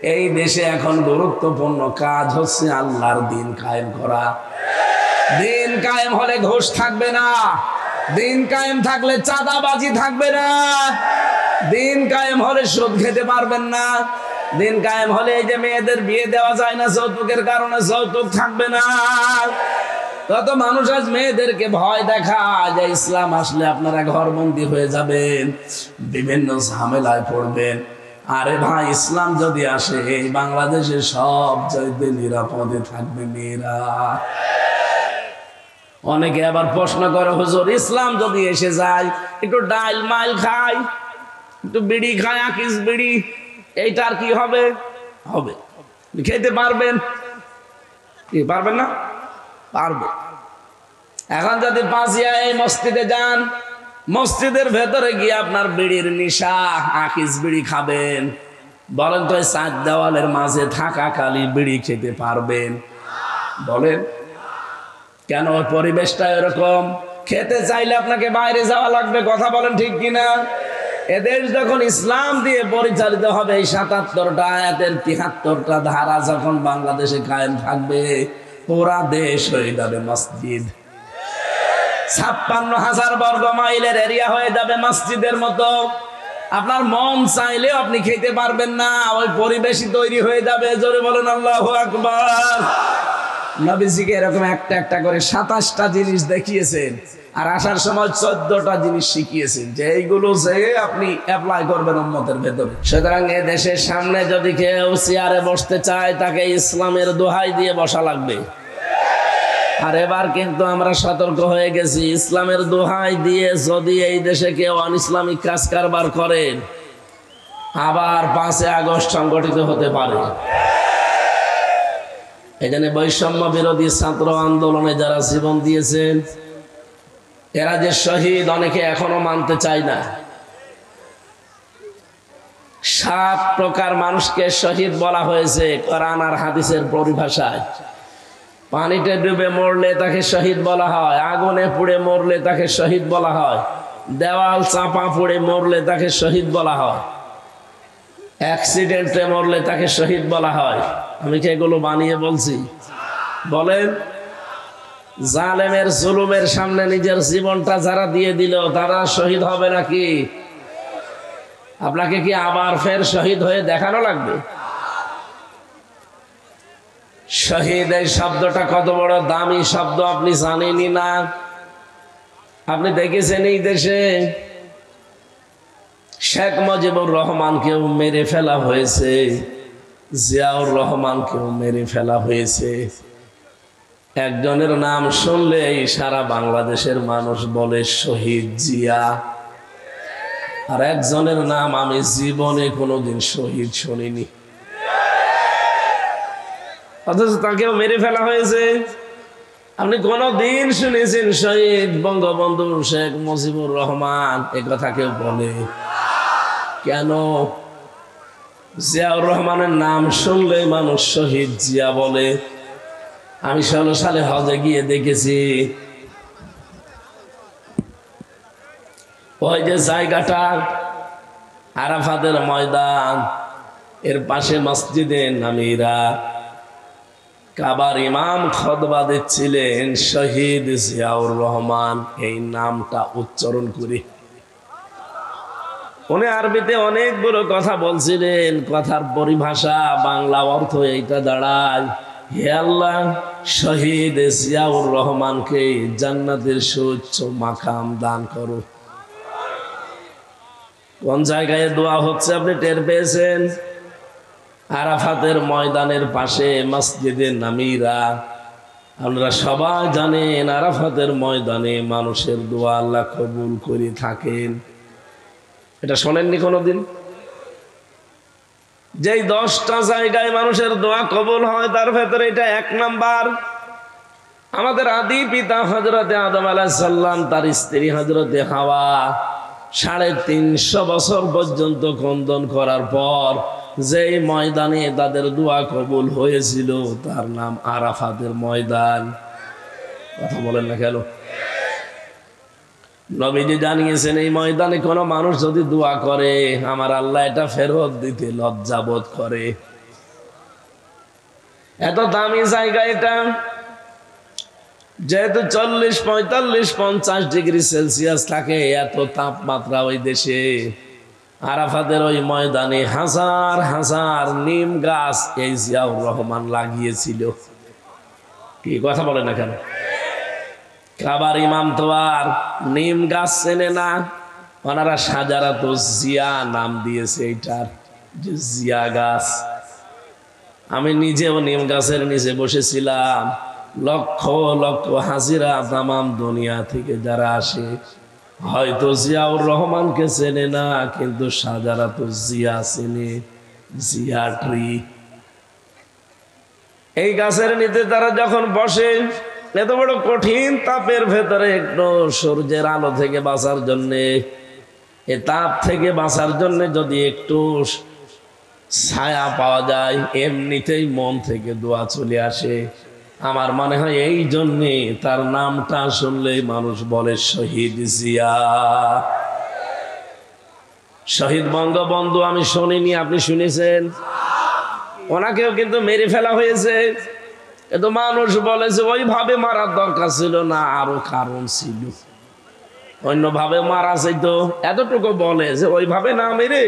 এই দেশে এখন গুরুত্বপূর্ণ কাজ হচ্ছে আল্লাহর দিন কায়েম করা। দিন কায়েম হলে ঘুষ থাকবে না, দিন কায়েম থাকলে চাঁদাবাজি থাকবে না, দিন কায়েম হলে সুদ খেতে পারবেন না, দিন কায়েম হলে এই যে মেয়েদের বিয়ে দেওয়া যায় না যৌতুকের কারণে, যৌতুক থাকবে না। কত মানুষ আজ মেয়েদেরকে ভয় দেখায় যে ইসলাম আসলে আপনারা ঘরবন্দি হয়ে যাবেন, বিভিন্ন ঝামেলায় পড়বেন। আরে ভাই, ইসলাম যদি আসে এই বাংলাদেশে সব চাইতে নিরাপদে থাকবে মেয়েরা। অনেকে আবার প্রশ্ন করে, হুজুর ইসলাম যদি এসে যায়, একটু ডাইল মাইল খাই, একটু বিড়ি খাই, আকিস বিড়ি, এইটার কি হবে? হবে, খেতে পারবেন কি পারবেন না? পারবে। এখন যদি পাঁচিয়া এই মসজিদে যান, মসজিদের ভেতরে গিয়ে আপনার বিড়ির নিশা, আকিস বিড়ি খাবেন, বলেন তো চার দেওয়ালের মাঝে থাকা কালি বিড়ি খেতে পারবেন? বলেন কেন? পরিবেশটা এরকম। খেতে চাইলে আপনাকে বাইরে যাওয়া লাগবে, কথা বলেন ঠিক কিনা? এদেশ যখন ইসলাম দিয়ে পরিচালিত হবে, এই ৭৭টা আয়াতের ৭৩টা ধারা যখন বাংলাদেশে কায়েম থাকবে, পুরা দেশ হয়ে যাবে মসজিদ। ৫৬,০০০ বর্গ মাইলের এরিয়া হয়ে যাবে মসজিদের মতো। আপনার মন চাইলেও আপনি খেতে পারবেন না, ওই পরিবেশই তৈরি হয়ে যাবে। জোরে বলেন আল্লাহু আকবার। নবীজিকে এরকম একটা একটা করে ২৭টা জিনিস দেখিয়েছেন, আর আসার সময় ১৪টা জিনিস শিখিয়েছেন, যে এইগুলো যে আপনি অ্যাপ্লাই করবেন উম্মতের ভেতরে। সুতরাং এ দেশের সামনে যদি কেউ চেয়ারে বসতে চায়, তাকে ইসলামের দোহাই দিয়ে বসা লাগবে। আর এবার কিন্তু আমরা সতর্ক হয়ে গেছি, ইসলামের দোহাই দিয়ে যদি এই দেশে কেউ অনইসলামিক কাজ কারবার করেন, আবার ৫ই আগস্ট সংগঠিত হতে পারে। এখানে বৈষম্য বিরোধী ছাত্র আন্দোলনে যারা জীবন দিয়েছেন, এরা যে শহীদ, অনেকে এখনো মানতে চায় না। ৭ প্রকার মানুষকে শহীদ বলা হয়েছে কোরআন আর হাদিসের পরিভাষায়। পানিতে ডুবে মরলে তাকে শহীদ বলা হয়, আগুনে পুড়ে মরলে তাকে শহীদ বলা হয়, দেওয়াল চাপা পড়ে মরলে তাকে শহীদ বলা হয়, অ্যাক্সিডেন্টে মরলে তাকে শহীদ বলা হয়। আমি কি এগুলো বানিয়ে বলছি? বলেন, জালেমের জুলুমের সামনে নিজের জীবনটা যারা দিয়ে দিল, তারা শহীদ হবে নাকি? আপনাকে কি আবার ফের শহীদ হয়ে দেখানো লাগবে? শহীদ এই শব্দটা কত বড় দামি শব্দ আপনি জানেনই না। আপনি দেখেছেন এই দেশে শেখ মুজিবুর রহমানকেও মেরে ফেলা হয়েছে, জিয়াউর রহমানকেও মেরে ফেলা হয়েছে। একজনের নাম শুনলেই সারা বাংলাদেশের মানুষ বলে শহীদ জিয়া, আর একজনের নাম আমি জীবনে কোনোদিন শহীদ শুনিনি, অথচ তাকেও মেরে ফেলা হয়েছে। আপনি কোনদিন শুনেছেন শহীদ বঙ্গবন্ধু শেখ মুজিবুর রহমান? এ কথা কেউ বলে? কেন? জিয়াউর রহমানের নাম শুনলেই মানুষ শহীদ জিয়া বলে। আমি ১৬ সালে হজে গিয়ে দেখেছি, ওই যে জায়গাটা আরাফাতের ময়দান, এর পাশে মসজিদে নামিরা, কাবার ইমাম খুতবা দিচ্ছিলেন শহীদ জিয়াউর রহমান, এই নামটা উচ্চারণ করে। উনি আরবিতে অনেকগুলো কথা বলছিলেন, কথার পরিভাষা বাংলা অর্থ এইটা দাঁড়ায়, হে আল্লাহ, শহীদ জিয়াউর রহমানকে জান্নাতের সুউচ্চ মাকাম দান করো। কোন জায়গায় দোয়া হচ্ছে আপনি টের পেয়েছেন? আরাফাতের ময়দানের পাশে মসজিদে নামিরা। আপনারা সবাই জানেন আরাফাতের ময়দানে মানুষের দোয়া আল্লাহ কবুল করে থাকেন। এটা শোনেননি কোনোদিন? যেই 10টা জায়গায় মানুষের দোয়া কবুল হয়, তার ভেতরে এটা 1 নাম্বার। আমাদের আদি পিতা হযরতে আদম আলাইহিস সালাম, তার স্ত্রী হযরতে হাওয়া ৩৫০ বছর পর্যন্ত ক্রন্দন করার পর যেই ময়দানে তাদের দোয়া কবুল হয়েছিল, তার নাম আরাফাতের ময়দান। কথা বলেন না কেন? নবীজি জানিয়েছেন, এই ময়দানে কোনো মানুষ যদি দোয়া করে, আমার আল্লাহ এটা ফেরত দিতে লজ্জা বোধ করে। এত দামি জায়গা এটা, যেহেতু 40, 45, 50 ডিগ্রি সেলসিয়াস থাকে, এত তাপমাত্রা ওই দেশে। আরাফাতের ওই ময়দানে হাজার হাজার নিম গাছ এই জিয়াউর রহমান লাগিয়েছিল। কি কথা বলে না কেন? কাবার ইমাম তো আর নিম গাছ চেনে না, ওনারা সাজারাত জিয়া নাম দিয়েছে এইটার, যে জিয়া গাছ। আমি নিজেও নিম গাছের নিচে বসেছিলাম, লক্ষ লক্ষ হাজিরা তামাম দুনিয়া থেকে যারা আসে, হয়তো জিয়াউর রহমানকে চেনে না, কিন্তু সাজারাত জিয়া চেনে, জিয়া ট্রি। এই গাছের নিচে তারা যখন বসে, এত বড় কঠিন তাপের ভেতরে একটু সূর্যের আলো থেকে বাঁচার জন্যে, এ তাপ থেকে বাঁচার জন্য যদি একটু ছায়া পাওয়া যায়, এমনিতেই মন থেকে দোয়া চলে আসে। আমার মনে হয় এই জন্যে তার নামটা শুনলেই মানুষ বলে শহীদ জিয়া। শহীদ বঙ্গবন্ধু আমি শুনিনি, আপনি শুনেছেন? ওনাকেও কিন্তু মেরে ফেলা হয়েছে, কিন্তু মানুষ বলেছে ওইভাবে মারার দরকার ছিল না, আরো কারণ ছিল, অন্যভাবে মারা যেত। এতটুকু বলে যে ওইভাবে না মেরে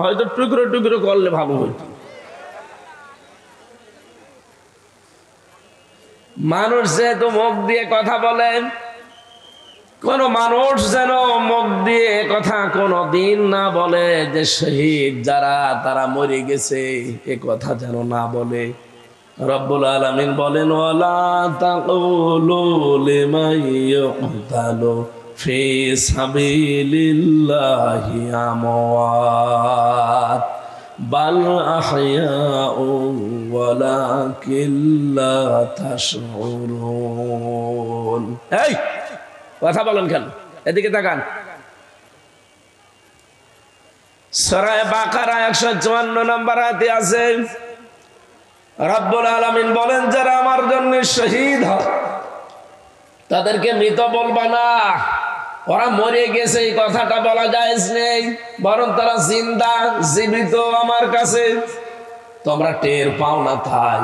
হয়তো টুকরো টুকরো করলে ভালো হইত। মানুষ যেহেতু মুখ দিয়ে কথা বলে, কোন মানুষ যেন মুখ দিয়ে কথা কোনো দিন না বলে যে শহীদ যারা তারা মরে গেছে, এ কথা যেন না বলে। রব্বুল আলামিন বলেন, ওয়ালা তাকুলু লিমান ইউকতালু ফি সাবিলিল্লাহি আমওয়াত বাল আহইয়াউ ওয়ালাকিন লা তাশউরুন। এই কথা বলেন কেন? এদিকে তাকান। সূরা বাকারা 154 নম্বর আয়াতে আছে, রব্বুল আলামিন বলেন, যারা আমার জন্য শহীদ হয় তাদেরকে মৃত বলবা না, ওরা মরে গেছে এই কথাটা বলা জায়েজ নেই, বরং তারা জিন্দা, জীবিত আমার কাছে, তোমরা টের পাও না। তাই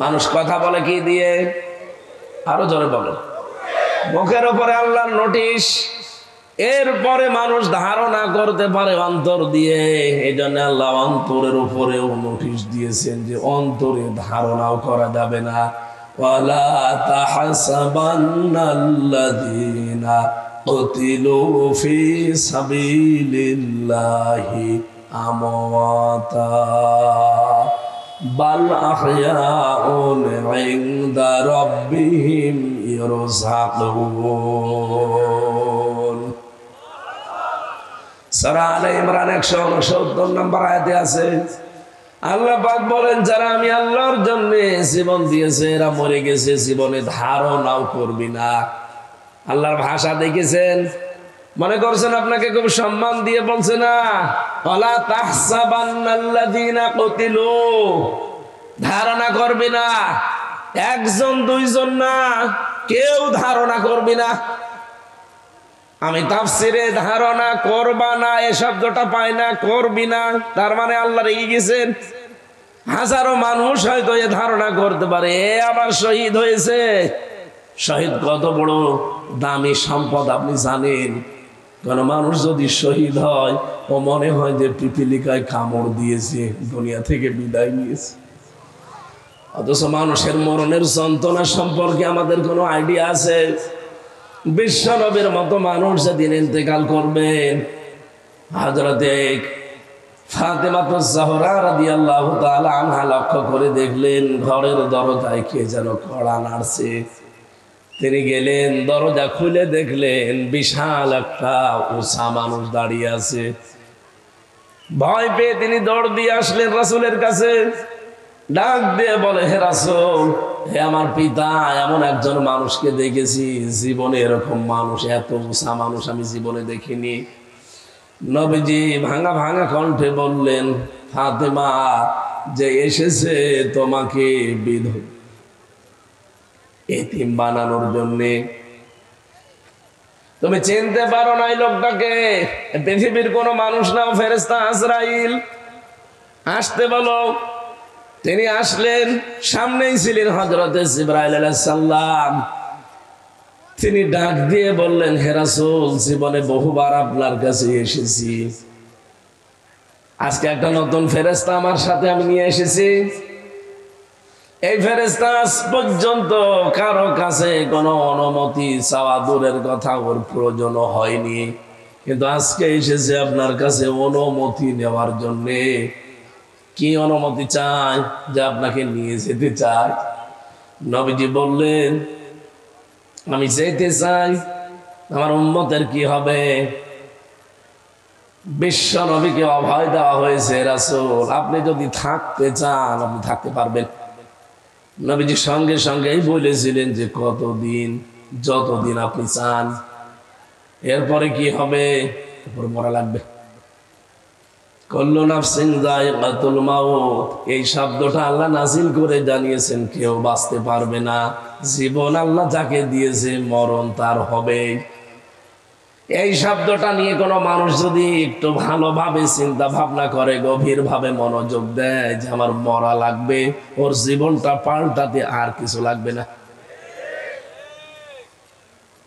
মানুষ কথা বলে কি দিয়ে? আরো জোরে বলে, মুখের উপরে আল্লাহর নোটিশ, এরপরে মানুষ ধারণা করতে পারে অন্তর দিয়ে। এই জন্য আল্লাহ অন্তরের উপরেও নোটিশ দিয়েছেন যে অন্তরে ধারণাও করা যাবে না। ওয়ালা তাহসাবান্নাল্লাযীনা কুতিলু ফি সাবিলিল্লাহি আমওয়াতা বাল আহইয়াউন ইনদা রাব্বিহিম ইরযাকুন। সূরা আলে ইমরান 169 নম্বর আয়াতে আছে, আল্লাহ পাক বলেন, যারা আমি আল্লাহর জন্য জীবন দিয়েছে এরা মরে গেছে, জীবনে ধারণাও করবি না। আল্লাহর ভাষা দেখেছেন? মনে করছেন আপনাকে খুব সম্মান দিয়ে বলছে না, ওয়ালা তাহসাবান্নাল্লাযীনা কুতিলু, ধারণা করবি না, একজন দুইজন না, কেউ ধারণা করবি না। আমি তাফসিরে ধারণা করবা না এ শব্দটা পাই না, করবি না, তার মানে আল্লাহ রেগে গেছেন। হাজারো মানুষ হয়তো এ ধারণা করতে পারে এ আবার শহীদ হয়েছে। শহীদ কত বড় দামি সম্পদ আপনি জানেন? কোন মানুষ যদি শহীদ হয়, ও মনে হয় যে পিপিলিকায় কামড় দিয়েছে, দুনিয়া থেকে বিদায় নিয়েছে। অথচ মানুষের মরণের যন্ত্রণা সম্পর্কে আমাদের কোনো আইডিয়া আছে? বিশ্ব নবীর মতো মানুষ যেদিন ইন্তেকাল করবেন, হযরতে ফাতেমাতুজ জাহরা রাদিয়াল্লাহু তাআলা আনহা লক্ষ্য করে দেখলেন ঘরের দরজায় কে যেন কড়া নাড়ছে। তিনি গেলেন, দরজা খুলে দেখলেন বিশাল একটা উঁচা মানুষ দাঁড়িয়ে আছে। ভয় পেয়ে তিনি দৌড় দিয়ে আসলেন রাসূলের কাছে, ডাক দিয়ে বলে, হে রাসূল, হে আমার পিতা, এমন একজন মানুষকে দেখেছি, জীবনে এরকম মানুষ, এত উঁচা মানুষ আমি জীবনে দেখিনি। নবীজি ভাঙা ভাঙা কণ্ঠে বললেন, ফাতেমা, যে এসেছে তোমাকে এতিম বানানোর জন্যে, তুমি চিনতে পারো না এই লোকটাকে? পৃথিবীর কোন মানুষ নাও, ফেরেশতা আজরাইল, আসতে বলো। তিনি আসলেন, সামনেই ছিলেন হযরতে জিবরাইল আলাইহিস সালাম। তিনি ডাক দিয়ে বললেন, হে রাসূল, জীবনে বহুবার আপনার কাছে এসেছি, আজকে একটা নতুন ফেরেশতা আমার সাথে আমি নিয়ে এসেছি। এই ফেরেশতা আজ পর্যন্ত কারো কাছে কোনো অনুমতি চাওয়া দূরের কথা, ওর প্রয়োজন হয়নি, কিন্তু আজকে এসেছে আপনার কাছে অনুমতি নেওয়ার জন্যে। কি অনুমতি চাই? যে আপনাকে নিয়ে যেতে চাই। নবীজি বললেন, আমি যেতে চাই, আমার উম্মতের কি হবে? বিশ্ব নবীকে অভয় দেওয়া হয়েছে, রাসূল আপনি যদি থাকতে চান আপনি থাকতে পারবেন। নবীজি সঙ্গে সঙ্গেই বলেছিলেন যে কতদিন? যতদিন আপনি চান। এরপরে কি হবে? এরপরে মরা লাগবে। কুল্লু নাফসিন যায়িকাতুল মাউত, এই শব্দটা আল্লাহ নাযিল করে জানিয়েছেন কেউ বাঁচতে পারবে না। জীবন আল্লাহ যাকে দিয়েছে মরণ তার হবে। এই শব্দটা নিয়ে কোনো মানুষ যদি একটু ভালোভাবে চিন্তা ভাবনা করে, গভীরভাবে মনোযোগ দেয় যে আমার মরা লাগবে, ওর জীবনটা পাল্টাতে আর কিছু লাগবে না।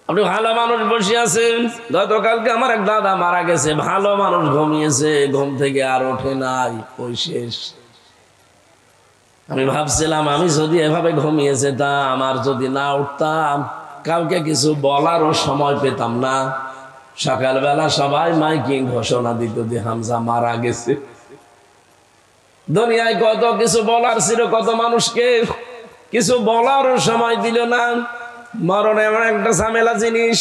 আপনি ভালো মানুষ বসে আছেন, গতকালকে আমার এক দাদা মারা গেছে, ভালো মানুষ ঘুমিয়েছে, ঘুম থেকে আর ওঠে নাই, ওই শেষ। আমি ভাবছিলাম আমি যদি এভাবে ঘুমিয়ে যেতাম আর যদি না উঠতাম, কাউকে কিছু বলারও সময় পেতাম না। সকালবেলা সবাই মাইকিং ঘোষণা দিত যে হামজা মারা গেছে। দুনিয়ায় কত কিছু বলার ছিল, কত মানুষকে কিছু বলারও সময় দিল না। মরণ এমন একটা ঝামেলা জিনিস।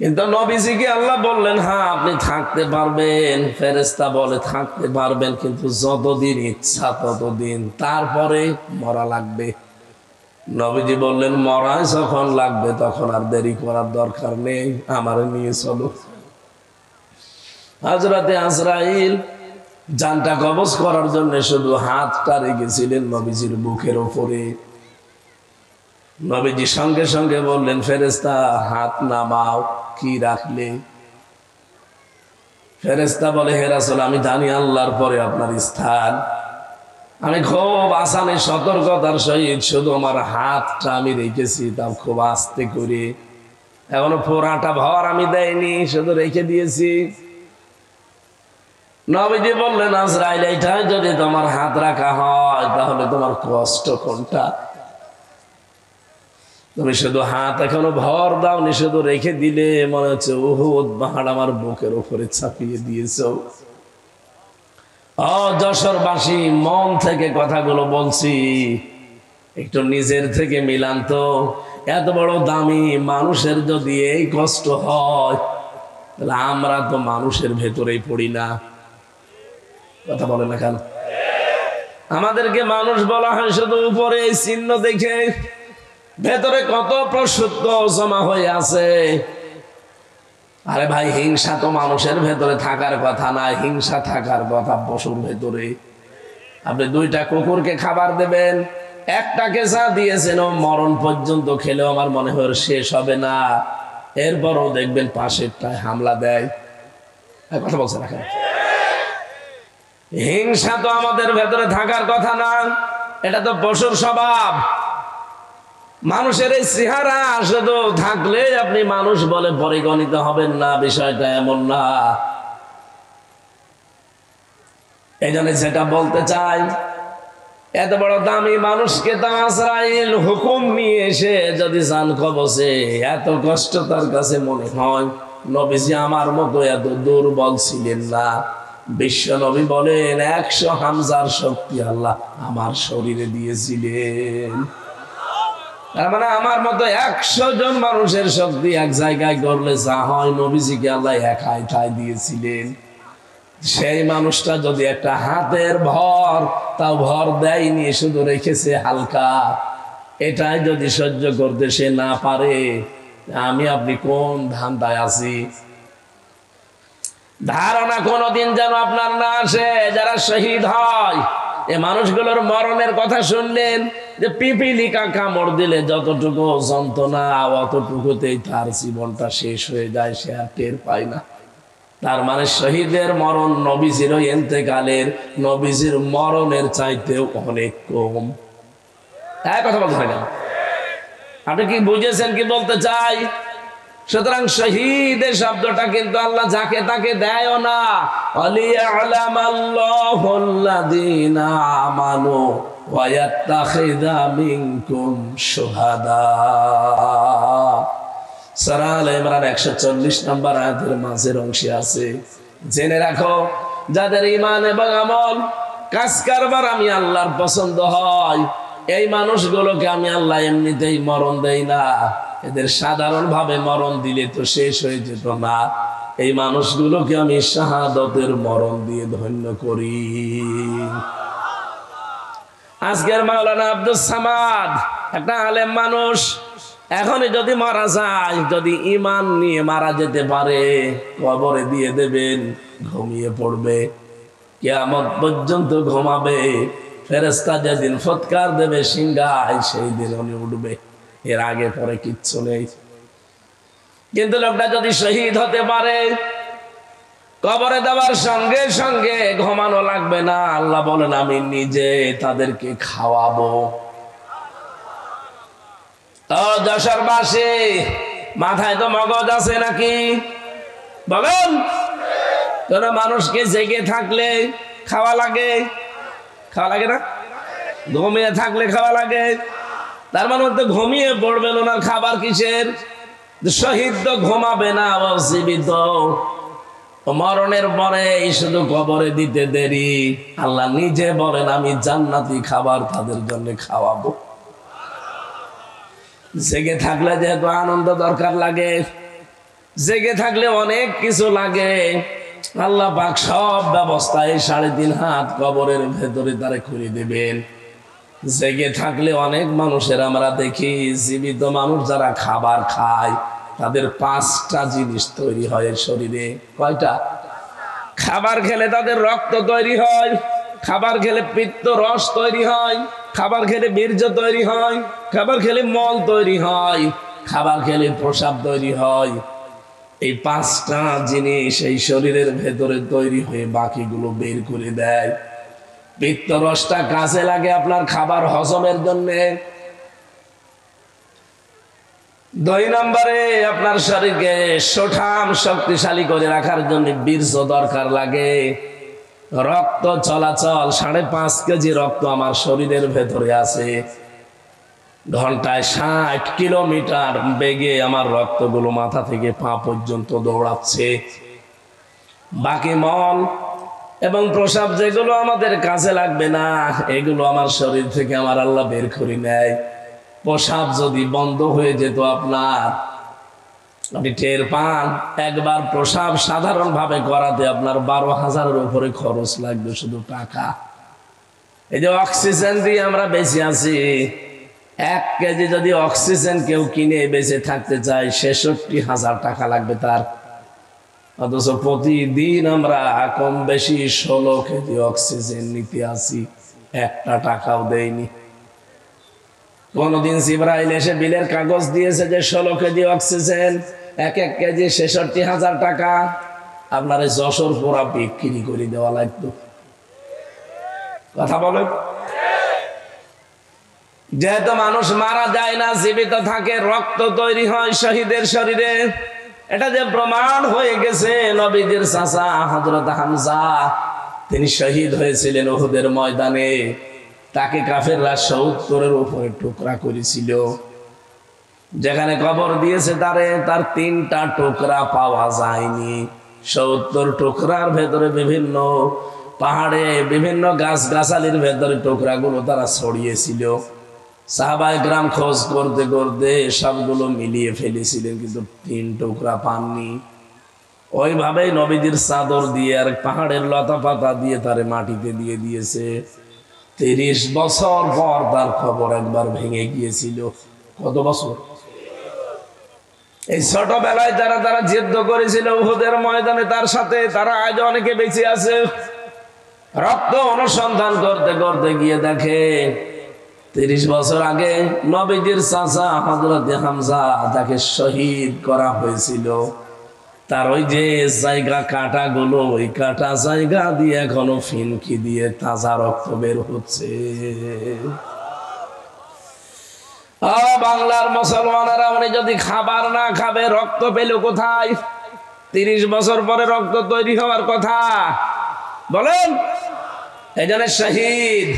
কিন্তু নবীজিকে আল্লাহ বললেন, হ্যাঁ আপনি থাকতে পারবেন, ফেরেশতা বলে থাকতে পারবেন, কিন্তু যতদিন ইচ্ছা ততদিন, তারপরে মরা লাগবে। নবীজি বললেন, মরা যখন লাগবে তখন আর দেরি করার দরকার নেই, আমার নিয়ে চলো। হযরতে আজরাইল জানটা কবজ করার জন্য শুধু হাতটা রেখেছিলেন নবীজির বুকের উপরে। নবীজি সঙ্গে সঙ্গে বললেন, ফেরেশতা হাত নামাও। কি রাখলে? ফেরেশতা বলে, হে রাসূল আমি জানি আল্লাহর পরে আপনার স্থান, আমি খুব আসানে সতর্কতার সহিত শুধু আমার হাতটা আমি রেখেছি, তাও খুব আস্তে করে, এখনো পুরাটা ভর আমি দেয়নি, শুধু রেখে দিয়েছি। নবীজি বললেন, আজরাইল এইটা যদি তোমার হাত রাখা হয় তাহলে তোমার কষ্ট কোনটা? তুমি শুধু হাত এখনো ভর দাওনি, শুধু রেখে দিলে মনে হচ্ছে উহুদ পাহাড় আমার বুকের উপরে চাপিয়ে দিয়েছো। যশোরবাসী, মন থেকে কথাগুলো বলছি, একটু নিজের থেকে মিলান তো। এত বড় দামি মানুষের যদি এই কষ্ট হয়, তাহলে আমরা তো মানুষের ভেতরেই পড়ি না। কথা বলে না কেন? আমাদেরকে মানুষ বলা হয় শুধু উপরে এই চিহ্ন দেখে, ভেতরে কত প্রসূত জমা হয়ে আছে। আরে ভাই, হিংসা তো মানুষের ভেতরে থাকার কথা না, হিংসা থাকার কথা পশুর ভেতরে। আপনি দুইটা কুকুরকে খাবার দেবেন, একটাকে যা দিয়েছেন ও মরণ পর্যন্ত খেলেও আমার মনে হয় শেষ হবে না, এরপরও দেখবেন পাশেরটায় হামলা দেয়। কথা বলছে না? হিংসা তো আমাদের ভেতরে থাকার কথা না, এটা তো পশুর স্বভাব। মানুষের এই চেহারা শুধু থাকলে আপনি মানুষ বলে পরিগণিত হবেন না, বিষয়টা এমন না। এই জন্য যেটা বলতে চাই, এত বড় দামি মানুষকে তো আজরাইল হুকুম নিয়ে এসে যদি জান কবজে, এত কষ্ট তার কাছে মনে হয়। নবীজি আমার মতো এত দুর্বল ছিলেন না। বিশ্ব নবী বলেন 100 হামজার শক্তি আল্লাহ আমার শরীরে দিয়েছিলেন। তার মানে আমার মতো 100 জন মানুষের শক্তি এক জায়গায় করলে যা হয়, নবীজিকে আল্লাহ একাই ঠাই দিয়েছিলেন। সেই মানুষটা যদি একটা হাতের ভর, তাও ভর দেয়নি, শুধু রেখেছে হালকা, এটাই যদি সহ্য করতে সে না পারে, আমি আপনি কোন ধান্দায় আছি? ধারণা কোনদিন যেন আপনার না আসে, যারা শহীদ হয়, এই মানুষগুলোর মরণের কথা শুনলেন যে পিপিলিকা কামড় দিলে যতটুকু যন্ত্রণা, অতটুকুতেই তার জীবনটা শেষ হয়ে যায়, সে আর টের পায় না। তার মানে শহীদের মরণ নবীজির ইন্তেকালের, নবীজির মরণের চাইতেও অনেক কম। হ্যাঁ, কথা বলতে থাকেন। আপনি কি বুঝেছেন কি বলতে চাই? সুতরাং শহীদের শব্দটা কিন্তু আল্লাহ যাকে তাকে দেয়ও না। আলিয়ালামাল্লাহুল্লাযীনা আমানু ওয়া ইয়াত্তাখিযা মিনকুম শুহাদা। সূরা আলে ইমরান 140 নম্বর আয়াতের মাঝের অংশে আছে, জেনে রাখো যাদের ঈমান এবং আমল কাজ কারবার আমি আল্লাহর পছন্দ হয়, এই মানুষগুলোকে আমি আল্লাহ এমনিতেই মরণ দেই না। এদের সাধারণভাবে মরণ দিলে তো শেষ হয়ে যেত না, এই মানুষগুলোকে আমি শাহাদতের মরণ দিয়ে ধন্য করি। আজকের মাওলানা আব্দুস সামাদ একটা আলেম মানুষ, এখনই যদি মারা যায়, যদি ঈমান নিয়ে মারা যেতে পারে, কবরে দিয়ে দেবেন, ঘুমিয়ে পড়বে, কিয়ামত পর্যন্ত ঘুমাবে। ফেরেশতা যেদিন ফৎকার দেবে সিংহায়, সেই দিন উনি উঠবে, এর আগে পরে কিচ্ছু নেই। কিন্তু লোকটা যদি শহীদ হতে পারে, কবরে দেওয়ার সঙ্গে সঙ্গে ঘুমানো লাগবে না। আল্লাহ বলেন আমি নিজে তাদেরকে খাওয়াবো। যশোরবাসী মাথায় তো মগজ আছে নাকি বলেন? কোন মানুষকে জেগে থাকলে খাওয়া লাগে, খাওয়া লাগে না? ঘুমিয়ে থাকলে খাওয়া লাগে। তার মানে তো ঘুমিয়ে পড়বেন, ওনার খাবার কিসের? শহীদ তো ঘুমাবে না, জীবিত। মরণের পরে শুধু কবরে দিতে দেরি। আল্লাহ নিজে বলেন আমি জান্নাতি খাবার তাদের জন্য খাওয়াবো। জেগে থাকলে যেহেতু আনন্দ দরকার লাগে, জেগে থাকলে অনেক কিছু লাগে। আল্লাহ পাক সব ব্যবস্থায় 3.5 হাত কবরের ভেতরে তারে খুলে দেবেন। জেগে থাকলে অনেক মানুষের আমরা দেখি, জীবিত মানুষ যারা খাবার খায়, তাদের 5টা জিনিস তৈরি হয় শরীরে। কয়টা? খাবার খেলে তাদের রক্ত তৈরি হয়, খাবার খেলে পিত্ত রস তৈরি হয়, খাবার খেলে বীর্য তৈরি হয়, খাবার খেলে মল তৈরি হয়, খাবার খেলে প্রস্রাব তৈরি হয়। এই 5টা জিনিস এই শরীরের ভেতরে তৈরি হয়ে বাকিগুলো বের করে দেয়। পিত্ত রসটা কাজে লাগে আপনার খাবার হজমের জন্য। 2 নম্বরে আপনার শরীরকে সুঠাম শক্তিশালী করে রাখার জন্য বীর্য দরকার লাগে। রক্ত চলাচল, 5.5 কেজি রক্ত আমার শরীরের ভেতরে আছে। ঘন্টায় 60 কিলোমিটার বেগে আমার রক্তগুলো মাথা থেকে পা পর্যন্ত দৌড়াচ্ছে। বাকি মল এবং প্রস্রাব যেগুলো আমাদের কাজে লাগবে না, এগুলো আমার শরীর থেকে আমার আল্লাহ বের করে নেয়। প্রস্রাব যদি বন্ধ হয়ে যেত আপনার, আপনি টের পান, একবার প্রস্রাব সাধারণভাবে করাতে আপনার 12,000-এর উপরে খরচ লাগবে শুধু টাকা। এই যে অক্সিজেন দিয়ে আমরা বেঁচে আছি, 1 কেজি যদি অক্সিজেন কেউ কিনে বেঁচে থাকতে চায়, 66,000 টাকা লাগবে তার। অথচ প্রতিদিন আমরা কম বেশি 16 কেজি অক্সিজেন নিতে আসি, 1 টাকাও দেয়নি। কোনদিন জিবরাইল এসে বিলের কাগজ দিয়েছে যে 16 কেজি অক্সিজেন, 1 কেজি 66,000 টাকা, আপনার যশোর পোড়া বিক্রি করে দেওয়া লাগতো। কথা বলেন। যেহেতু মানুষ মারা যায় না, জীবিত থাকে, রক্ত তৈরি হয় শহীদের শরীরে। এটা যে প্রমাণ হয়ে গেছে, নবীদের চাচা হযরত হামজা, তিনি শহীদ হয়েছিলেন উহুদের ময়দানে। তাকে কাফেররা 70-এর উপরে টুকরা করেছিল। যেখানে কবর দিয়েছে তার 3টা টুকরা পাওয়া যায়নি। 70 টুকরার ভেতরে বিভিন্ন পাহাড়ে, বিভিন্ন গাছগাছালির ভেতরে টুকরাগুলো তারা ছড়িয়েছিল। সাহাবায়ে কেরাম খোঁজ করতে করতে সবগুলো মিলিয়ে ফেলেছিলেন, কিন্তু 3 টুকরা পাননি। ওইভাবেই নবীদের চাদর দিয়ে আর পাহাড়ের লতা পাতা দিয়ে তারে মাটিতে দিয়ে দিয়েছে। 30 বছর পর তার খবর একবার ভেঙে গিয়েছিল। কত বছর? এই ছোটবেলায় তারা যুদ্ধ করেছিল উহুদের ময়দানে তার সাথে, তারা আজ অনেকে বেঁচে আছে। রক্ত অনুসন্ধান করতে করতে গিয়ে দেখে 30 বছর আগে নবীজির চাচা হযরত হামজা, তাকে শহীদ করা হয়েছিল। তার ওই যে জায়গা কাটাগুলো, ওই কাটা জায়গা দিয়ে এখনো ফিনকি দিয়ে তাজা রক্ত বের হচ্ছে। বাংলার মুসলমানেরা উনি যদি খাবার না খাবে রক্ত পেল কোথায়? 30 বছর পরে রক্ত তৈরি হওয়ার কথা বলেন। এই জন্য শহীদ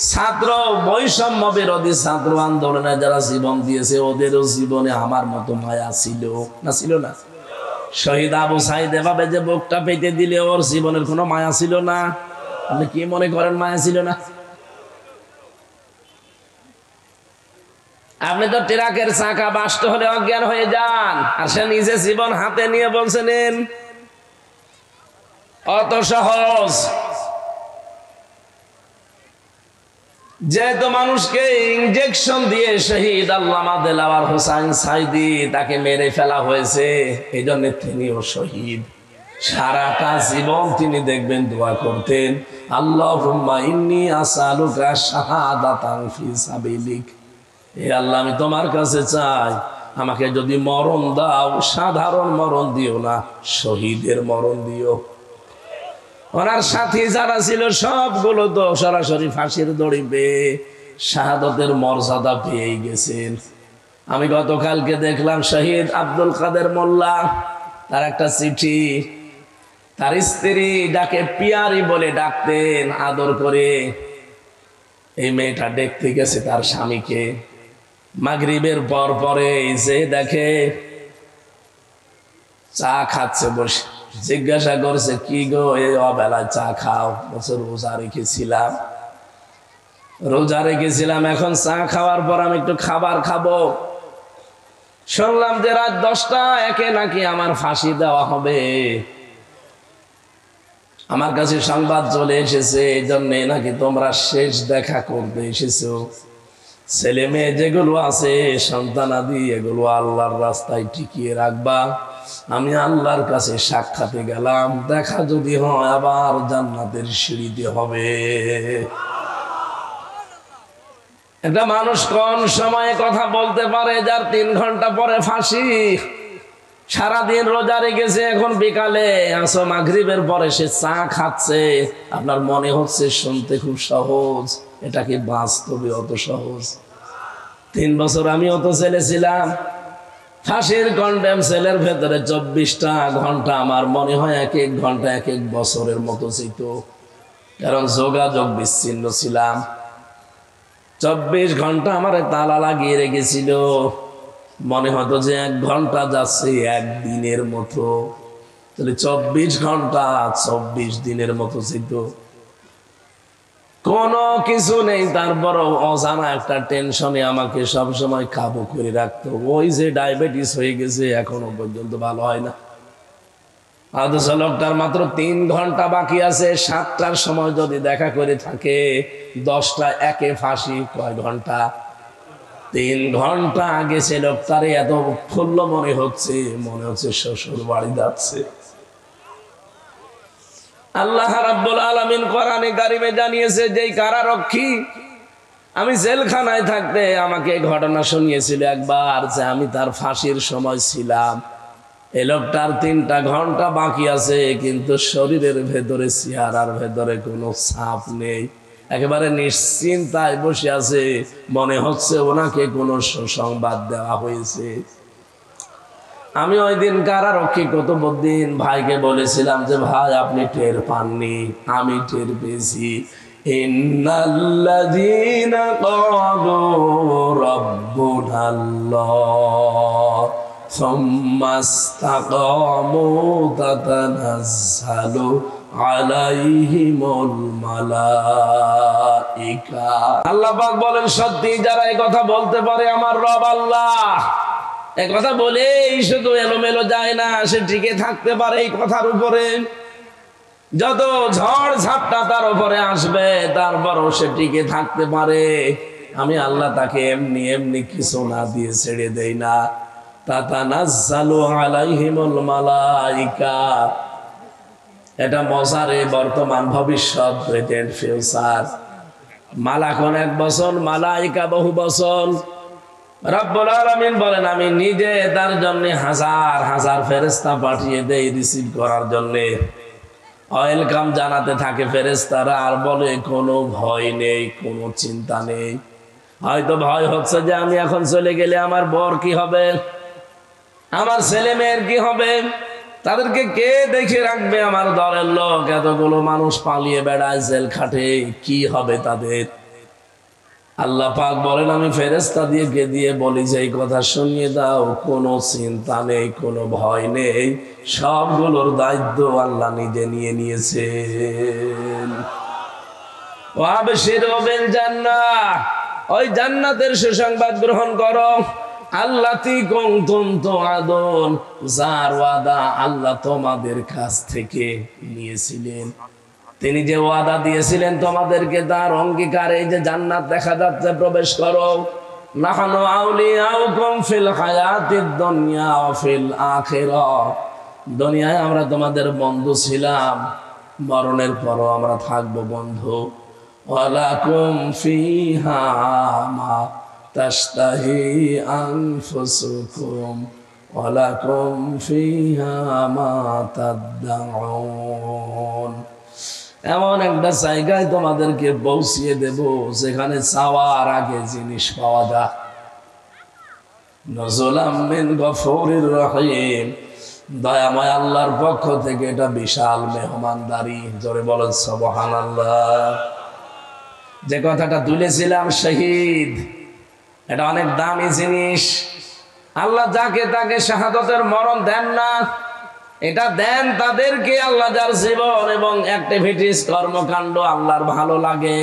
ছাত্র বৈষম্য বিরোধী ছাত্র আন্দোলনে যারা জীবন দিয়েছে ওদেরও জীবনে আমার মতো মায়া ছিল না? ছিল না? শহীদ আবু সাইদ এভাবে যে বুকটা পেতে দিলে ওর জীবনের কোনো মায়া ছিল না? আপনি কি মনে করেন মায়া ছিল না? আপনি তো ট্রাকের চাকা বাস্ট হলে অজ্ঞান হয়ে যান, আর সে নিজে জীবন হাতে নিয়ে বলছেন অত সহজ। যেহেতু মানুষকে ইনজেকশন দিয়ে শহীদ আল্লামা দেলাওয়ার হোসাইন সাইদি তাকে মেরে ফেলা হয়েছে, এই জন্য তিনিও শহীদ। সারাটা জীবন তিনি দেখবেন দোয়া করতেন, আল্লাহুম্মা ইন্নী আসআলুকা শাহাদাতান ফি সাবিলিক। হে আল্লাহ, আমি তোমার কাছে চাই আমাকে যদি মরণ দাও সাধারণ মরণ দিও না, শহীদের মরণ দিও। ওনার সাথী যারা ছিল সবগুলো তো সরাসরি ফাঁসির দড়ি পেয়ে শাহাদতের মর্যাদা পেয়ে গেছেন। আমি গতকালকে দেখলাম শহীদ আব্দুল কাদের মোল্লা, তার একটা চিঠি, তার স্ত্রী যাকে পিয়ারি বলে ডাকতেন আদর করে, এই মেয়েটা দেখতে গেছে তার স্বামীকে মাগরিবের পর পরে, যে দেখে চা খাচ্ছে বসে, জিজ্ঞাসা করছে কি গো এই অবেলায় চা খাও? বছর রোজা রেখেছিলাম, এখন চা খাওয়ার পর আমি একটু খাবার খাবো। শুনলাম যে রাত 10টা একে নাকি আমার ফাঁসি দেওয়া হবে। আমার কাছে সংবাদ চলে এসেছে, এই জন্যে নাকি তোমরা শেষ দেখা করতে এসেছো। ছেলে মেয়ে যেগুলো আছে সন্তানাদি, এগুলো আল্লাহর রাস্তায় টিকিয়ে রাখবা। আমি আল্লাহর কাছে সাক্ষাতে গেলাম, দেখা যদি হয় আবার জান্নাতের সিঁড়িতে হবে। একটা মানুষ কোন সময়ে কথা বলতে পারে যার 3 ঘন্টা পরে ফাঁসি? সারাদিন রোজা রেখেছে, এখন বিকালে আসো মাগরিবের পরে সে চা খাচ্ছে। আপনার মনে হচ্ছে শুনতে খুব সহজ, এটা কি বাস্তবে অত সহজ? 3 বছর আমি অত ছেলে ছিলাম, ফাঁসির কন্ডেম সেলের ভেতরে 24টা ঘন্টা, আমার মনে হয় এক এক ঘন্টা এক এক বছরের মতো ছিল, কারণ যোগাযোগ বিচ্ছিন্ন ছিলাম। 24 ঘন্টা আমার তালা লাগিয়ে রেখেছিল, মনে হতো যে 1 ঘন্টা যাচ্ছে 1 দিনের মতো, তাহলে 24 ঘন্টা 24 দিনের মতো ছিল। কোনো কিছু নেই, তারপরও অজানা একটা টেনশনে আমাকে সবসময় কাবু করে রাখতো। ওই যে ডায়াবেটিস হয়ে গেছে, এখনো পর্যন্ত ভালো হয় না। অথচ লোকটার মাত্র 3 ঘন্টা বাকি আছে, 7টার সময় যদি দেখা করে থাকে, 10টা একে ফাঁসি। কয় ঘন্টা? 3 ঘন্টা আগে সে লোকটারে এত উৎফুল্ল মনে হচ্ছে শ্বশুর বাড়ি যাচ্ছে। আল্লাহ রাব্বুল আলামিন কোরআনে কারিমে জানিয়েছে, যেই কারারক্ষী আমি জেলখানায় থাকতে আমাকে ঘটনা শুনিয়েছিল একবার, যে আমি তার ফাঁসির সময় ছিলাম। এই লোকটার 3টা ঘন্টা বাকি আছে, কিন্তু শরীরের ভেতরে, চেহারার ভেতরে কোনো ছাপ নেই, একেবারে নিশ্চিন্তায় বসে আছে। মনে হচ্ছে ওনাকে কোনো সুসংবাদ দেওয়া হয়েছে। আমি ওই দিন কারারক্ষী কুতুবউদ্দিন ভাইকে বলেছিলাম যে ভাই আপনি টের পাননি, আমি টের পেয়েছি। ইন্নাল্লাযীনা ক্বালু রাব্বুনাল্লাহ সুম্মা ইসতাকামু তাতানাজ্জালু আলাইহিমুল মালাইকা। আল্লাহ পাক বলেন, সত্যি যারা এই কথা বলতে পারে আমার রব আল্লাহ, এই কথা বলেই শুধু এলোমেলো যায় না, সে টিকে থাকতে পারে এই কথার উপরে। যত ঝড় ঝাপটা তার উপরে আসবে, তারপরও সে টিকে থাকতে পারে। আমি আল্লাহ তাকে এমনি এমনি কিছু না দিয়ে ছেড়ে দেই না। তাতানাজ্জালু আলাইহিমুল মালাইকা, এটা মজারে বর্তমান ভবিষ্যৎ, প্রেজেন্ট ফিউচার। মালাকুন 1 বছর, মালাইকা বহু বছর। রব্বুল আলামিন বলেন আমি নিজে তার জন্য হাজার হাজার ফেরেশতা পাঠিয়ে দেই রিসিভ করার জন্য। ওয়েলকাম জানাতে থাকে ফেরেশতারা, আর বলে কোনো ভয় নেই, কোনো চিন্তা নেই। হয়তো ভয় হচ্ছে যে আমি এখন চলে গেলে আমার বর কি হবে, আমার ছেলে মেয়ের কি হবে, তাদেরকে কে দেখে রাখবে, আমার দলের লোক এতগুলো মানুষ পালিয়ে বেড়ায় জেল খাটে, কি হবে তাদের। আল্লাহ পাক বলেন আমি ফেরেশতা দিয়ে বলি যে এই কথা শুনিয়ে দাও, কোনো চিন্তা নেই, কোনো ভয় নেই, সবগুলোর দায়িত্ব আল্লাহ নিজে নিয়ে নিয়েছেন। ওয়াবশিরু বিল জান্নাহ, ওই জান্নাতের সুসংবাদ গ্রহণ করো। আল্লাতী কুনতুম তুআদুন, যার ওয়াদা আল্লাহ তোমাদের কাছ থেকে নিয়েছিলেন। তিনি যে ওয়াদা দিয়েছিলেন তোমাদেরকে, তার অঙ্গীকার এই যে জান্নাত দেখা যাচ্ছে, প্রবেশ করো। নাহনু আউলিয়াউকুম ফিল হায়াতিদ দুনিয়া ওয়া ফিল আখিরাহ, দুনিয়ায় আমরা তোমাদের বন্ধু ছিলাম, মরণের পরও আমরা থাকবো বন্ধু। ওয়ালাকুম ফিহা মা তাশতাহি আনফুসুকুম ওয়ালাকুম ফিহা মা তাদউন, এমন একটা জায়গায় তোমাদেরকে পৌঁছিয়ে দেব যেখানে চাওয়ার আগে জিনিস পাওয়া যায়। নজুলাম মিন গফুরির রহিম, দয়াময় আল্লাহর পক্ষ থেকে এটা বিশাল মেহমানদারি। জোরে বলেন সুবহানাল্লাহ। যে কথাটা তুলেছিলাম শহীদ, এটা অনেক দামি জিনিস। আল্লাহ যাকে তাকে শাহাদতের মরণ দেন না, এটা দেন তাদেরকে আল্লাহ যার জীবন এবং অ্যাক্টিভিটিস কর্মকাণ্ড আল্লাহর ভালো লাগে,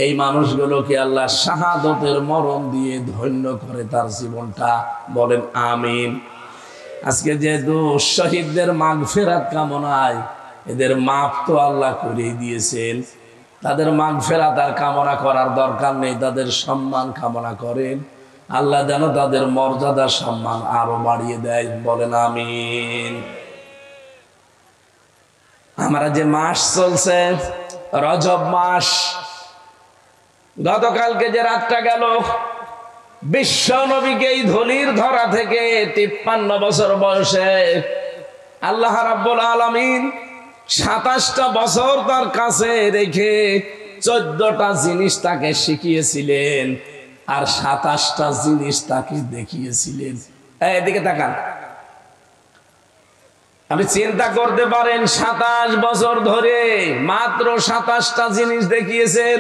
এই মানুষগুলোকে আল্লাহ শাহাদতের মরণ দিয়ে ধন্য করে তার জীবনটা। বলেন আমিন। আজকে যেহেতু শহীদদের মাগফিরাত কামনায়, এদের মাফ তো আল্লাহ করেই দিয়েছেন, তাদের মাগফিরাত আর কামনা করার দরকার নেই, তাদের সম্মান কামনা করেন। আল্লাহ যেন তাদের মর্যাদা সম্মান আরো বাড়িয়ে দেয়। বলেন আমিন। আমরা যে মাস চলছে রজব মাস, গতকালকে যে রাতটা গেল, বিশ্ব নবীকে এই ধুলির ধরা থেকে 53 বছর বয়সে আল্লাহ রাব্বুল আলামিন 27টা বছর তার কাছে রেখে 14টা জিনিস তাকে শিখিয়েছিলেন, আর 27টা জিনিস তাকে দেখিয়েছিলেন। এদিকে তাকান, আপনি চিন্তা করতে পারেন 27 বছর ধরে মাত্র 27টা জিনিস দেখিয়েছেন,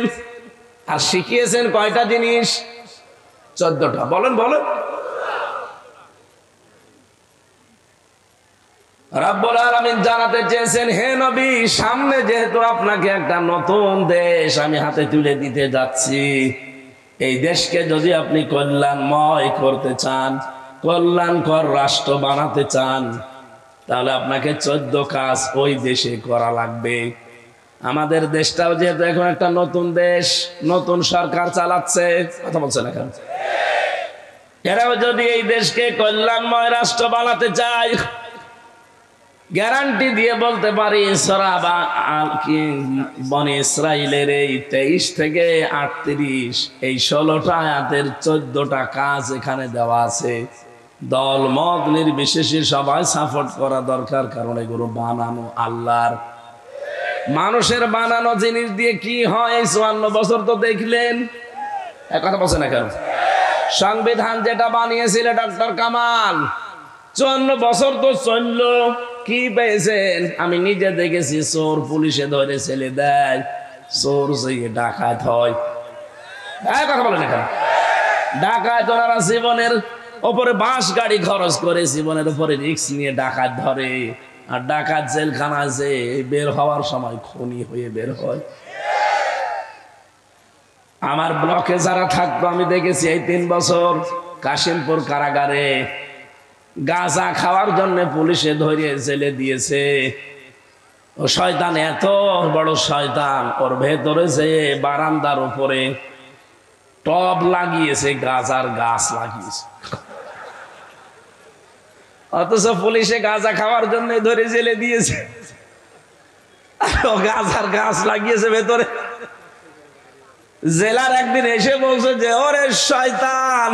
আর শিখিয়েছেন কয়টা জিনিস? 14টা। বলেন বলেন। রাব্বুল আলামিন জানাতে চেয়েছেন, হে নবী, সামনে যেহেতু আপনাকে একটা নতুন দেশ আমি হাতে তুলে দিতে যাচ্ছি, এই দেশকে যদি আপনি কল্যাণময় করতে চান, কল্যাণকর রাষ্ট্র বানাতে চান, তাহলে আপনাকে 14 কাজ ওই দেশে করা লাগবে। আমাদের দেশটাও যেহেতু এখন একটা নতুন দেশ, নতুন সরকার চালাচ্ছে, কথা বলছে না কেন, এরাও যদি এই দেশকে কল্যাণময় রাষ্ট্র বানাতে চায়, গ্যারান্টি দিয়ে বলতে পারি সূরা বনি ইসরাইলের এই 23 থেকে 38 এই 16টা আয়াতের 14টা কাজ এখানে দেওয়া আছে। দল মত নির্বিশেষে সবাই সাপোর্ট করা দরকার, কারণ এগুলো বানানো আল্লাহর। মানুষের বানানো জিনিস দিয়ে কি হয় 54 বছর তো দেখলেন, কথা বলছে না কেন। সংবিধান যেটা বানিয়েছিল ডক্টর কামাল, 54 বছর তো চলল, কি পেয়েছেন? আমি নিজে দেখেছি, চোর পুলিশে ধরে ছেলে দেয়, চোর যে ডাকাত হয়। কথা বলে না কেন। ডাকাত ওনারা জীবনের ওপরে বাস গাড়ি খরচ করে, জীবনের উপরে রিস্ক নিয়ে ডাকাত ধরে, আর ডাকাত জেলখানা যে বের হওয়ার সময় খুনি হয়ে বের হয়। আমার ব্লকে যারা থাকতো আমি দেখেছি এই 3 বছর কাশিমপুর কারাগারে গাঁজা খাওয়ার জন্য পুলিশে ধরে জেলে দিয়েছে। ও শয়তান এত বড় শয়তান, ওর ভেতরে যে বারান্দার উপরে টব লাগিয়েছে, গাঁজার গাছ লাগিয়েছে, অথচ পুলিশে গাঁজা খাওয়ার জন্য ধরে জেলে দিয়েছে, ও গাঁজার গাছ লাগিয়েছে ভেতরে। জেলার একদিন এসে বলছে যে ওরে শয়তান,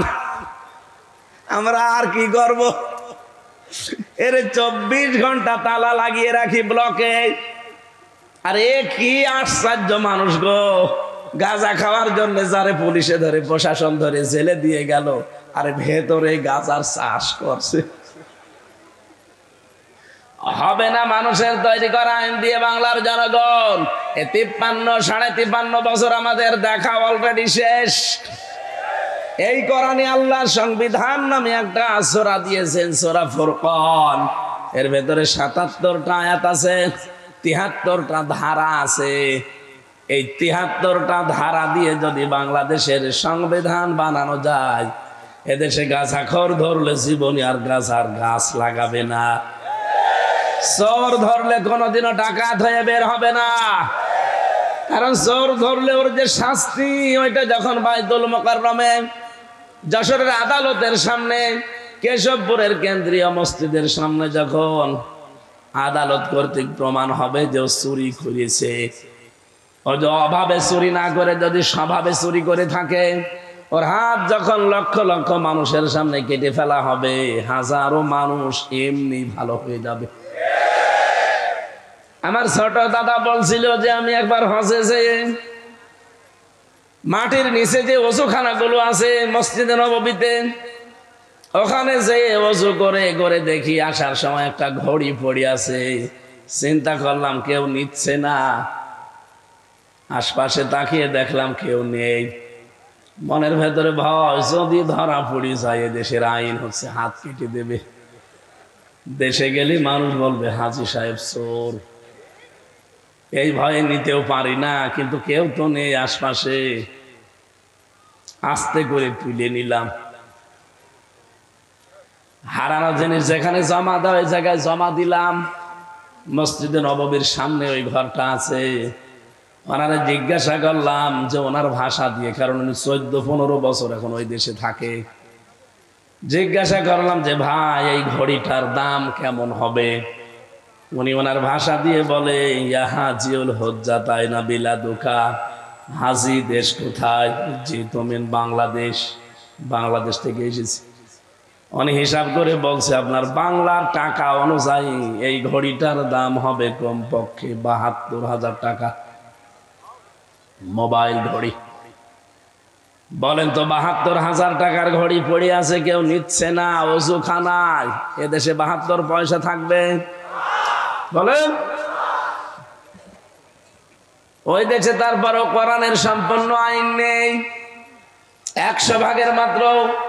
আমরা আর কি করব? এর 24 ঘন্টা তালা লাগিয়ে রাখি ব্লকে। আরে কি আশ্চর্য মানুষ গো, গাঁজা খাওয়ার জন্য যারে পুলিশে ধরে, প্রশাসন ধরে জেলে দিয়ে গেল, আরে ভেতরে গাঁজার চাষ করছে। হবে না মানুষের তৈরি করা আইন দিয়ে বাংলার জনগণ। 53-53.5 বছর আমাদের দেখা অলরেডি শেষ। এই কোরআনে আল্লাহর সংবিধান নামে একটা সূরা দিয়েছেন, সূরা ফুরকান। এর ভেতরে 77টা আয়াত আছে, 73টা ধারা আছে। এই 73টা ধারা দিয়ে যদি বাংলাদেশের সংবিধান বানানো যায়, এদেশে গাঁজাখোর ধরলে জীবনে আর গাঁজার গাছ লাগাবে না। চোর ধরলে কোনোদিনও ডাকাত হয়ে বের হবে না, কারণ চোর ধরলে ওর যে শাস্তি, ওইটা যখন বাইতুল মোকাররমে, যশোরের আদালতের সামনে, কেশবপুরের কেন্দ্রীয় মসজিদের সামনে যখন আদালত কর্তৃক প্রমাণ হবে যে ও চুরি করেছে, ও যে অভাবে চুরি না করে যদি স্বভাবে চুরি করে থাকে, ওর হাত যখন লক্ষ লক্ষ মানুষের সামনে কেটে ফেলা হবে, হাজারো মানুষ এমনি ভালো হয়ে যাবে। আমার ছোট দাদা বলছিল যে আমি একবার হজে যেয়ে মাটির নিচে যে ওযুখানাগুলো আছে মসজিদে নববীতে, ওখানে যেয়ে ওযু করে করে দেখি আসার সময় একটা ঘড়ি পড়ে আছে। চিন্তা করলাম কেউ নিচ্ছে না, আশপাশে তাকিয়ে দেখলাম কেউ নেই। মনের ভেতরে ভয়, যদি ধরা পড়ি যায় দেশের আইন হচ্ছে হাত কেটে দেবে। দেশে গেলে মানুষ বলবে হাজী সাহেব চোর। এই ভয়ে নিতেও পারি না, কিন্তু কেউ তো নেই আশপাশে। আস্তে করে তুলে নিলাম। হারানো জিনিস যেখানে জমা দেয় ওই জায়গায় জমা দিলাম। মসজিদে নববীর সামনে ওই ঘরটা আছে। ওনারা জিজ্ঞাসা করলাম যে ওনার ভাষা দিয়ে, কারণ উনি 14-15 বছর এখন ওই দেশে থাকে। জিজ্ঞাসা করলাম যে ভাই এই ঘড়িটার দাম কেমন হবে? উনি ওনার ভাষা দিয়ে বলে, ইয়া হাজিউল হজ্জাত আইনা বিলাদুকা। হাজি দেশ কোথায়? জি তুমি বাংলাদেশ। বাংলাদেশ থেকে এসেছি। উনি হিসাব করে বলছে আপনার বাংলার টাকা অনুযায়ী এই ঘড়িটার দাম হবে কমপক্ষে 72,000 টাকা। মোবাইল ঘড়ি। বলেন তো 72,000 টাকার ঘড়ি পড়ে আছে, কেউ নিচ্ছে না, ওযুখানায়। এদেশে 72 পয়সা থাকবে? বলেন। ওই দেশে তারপরও কোরআনের সম্পূর্ণ আইন নেই। 100 ভাগের মাত্র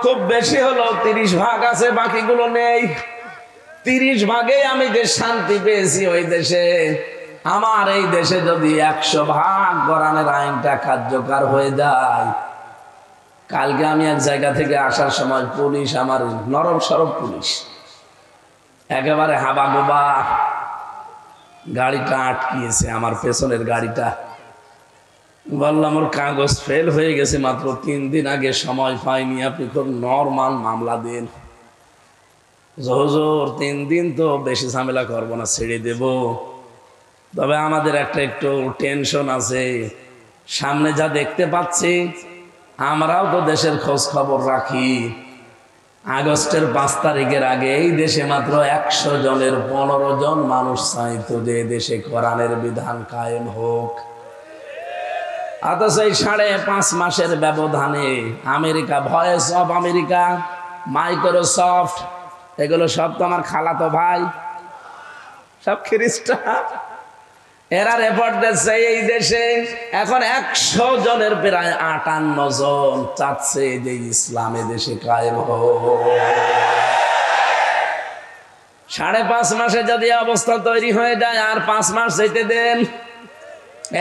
খুব বেশি হলো 30 ভাগ আছে, বাকিগুলো নেই। 30 ভাগে আমি যে শান্তি পেয়েছি ওই দেশে, আমার এই দেশে যদি 100 ভাগ কোরআনের আইনটা কার্যকর হয়ে যায়। কালকে আমি এক জায়গা থেকে আসার সময় পুলিশ, আমার নরম সরব পুলিশ, একেবারে হাবা গোবা গাড়িটা আটকিয়েছে, আমার পেছনের গাড়িটা। বললাম ওর কাগজ ফেল হয়ে গেছে, মাত্র 3 দিন আগে, সময় পাইনি, আপনি খুব নরমাল মামলা দেন। হুজুর 3 দিন তো বেশি ঝামেলা করবো না, ছেড়ে দেব। তবে আমাদের একটা একটু টেনশন আছে, সামনে যা দেখতে পাচ্ছি, আমরাও তো দেশের খোঁজ খবর রাখি। আগস্টের 5 তারিখের আগে এই দেশে মাত্র 100 জনের 15 জন মানুষ চাইতো যে দেশে কোরআনের বিধান কায়েম হোক। অথচ এই 5.5 মাসের ব্যবধানে America, voice of America, Microsoft, এগুলো সব তো আমার খালাতো ভাই, সব খ্রিস্টান। এরা রিপোর্ট দিচ্ছে এই দেশে এখন 100 জনের প্রায় 58 জন চাচ্ছে যে ইসলামে দেশে কায়েম হোক। 5.5 মাসে যদি অবস্থা তৈরি হয়ে যায়, আর 5 মাস যেতে দেন।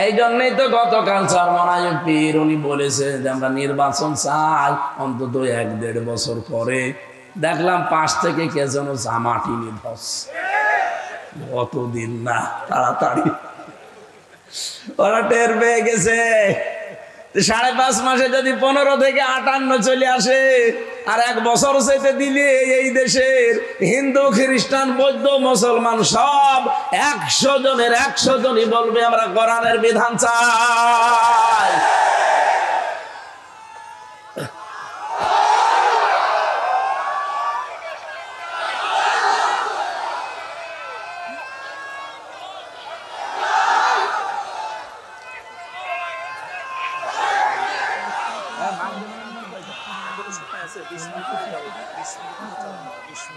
এই জন্যই তো গতকাল চরমনায় পীর উনি বলেছে যে আমরা নির্বাচন চাই অন্তত 1-1.5 বছর পরে। দেখলাম পাশ থেকে কে যেন জামাটি নিধস, কতদিন না, তাড়াতাড়ি ওরা টের পেয়ে গেছে। 5.5 মাসে যদি 15 থেকে 58 চলে আসে, আর 1 বছর যেতে দিলে এই দেশের হিন্দু, খ্রিস্টান, বৌদ্ধ, মুসলমান সব 100 জনের 100 জনই বলবে আমরা কোরআনের বিধান চাই।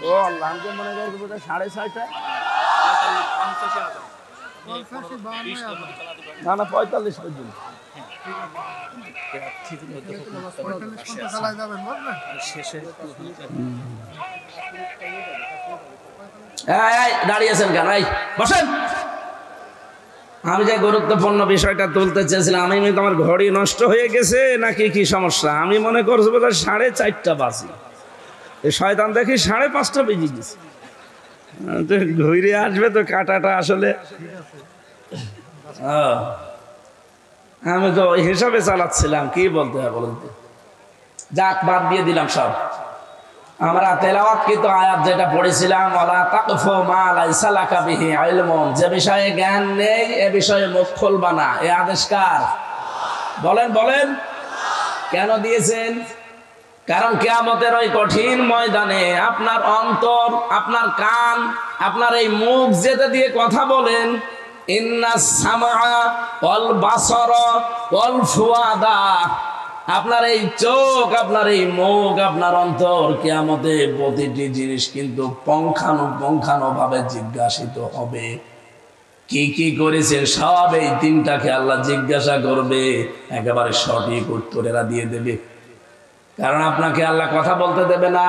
ও আল্লাহ, আমি তো মনে করছি বোধহয় 6:30টায়। না না, 45 পর্যন্ত। দাঁড়িয়েছেন কেন? বসেন। আমি যে গুরুত্বপূর্ণ বিষয়টা তুলতে চেয়েছিলাম, আমি তোমার ঘড়ি নষ্ট হয়ে গেছে নাকি কি সমস্যা? আমি মনে করছি বোধ হয় 4:30 বাজে। এই শয়তান দেখি 5:30 বেজে গেছে। ঘুরে আসবে তো কাটাটা আসলে। আমি তো ওই হিসাবে চালাচ্ছিলাম, কি বলতে হয় বলুন তো। যাক, বাদ দিয়ে দিলাম সব। আমরা তেলাওয়াতকৃত আয়াত যেটা পড়েছিলাম, ওয়ালা তাকফু মা লাইসা লাকা বিহি ইলমুন, যে বিষয়ে জ্ঞান নেই এ বিষয়ে মুখ খুলবা না। এই আদেশ কার? বলেন বলেন। কেন দিয়েছেন? কারণ কিয়ামতের ওই কঠিন ময়দানে আপনার অন্তর, আপনার কান, আপনার এই মুখ যেটা দিয়ে কথা বলেন, ইন্নাস সামআ ওয়াল বাসারা ওয়াল ফুআদা, আপনার এই চোখ, আপনার এই মুখ, আপনার অন্তর, কিয়ামতে প্রতিটি জিনিস কিন্তু পঙ্খানো ভাবে জিজ্ঞাসিত হবে। কি কি করেছেন সব এই তিনটাকে আল্লাহ জিজ্ঞাসা করবে, একেবারে সঠিক উত্তরেরা দিয়ে দেবে। কারণ আপনাকে আল্লাহ কথা বলতে দেবে না।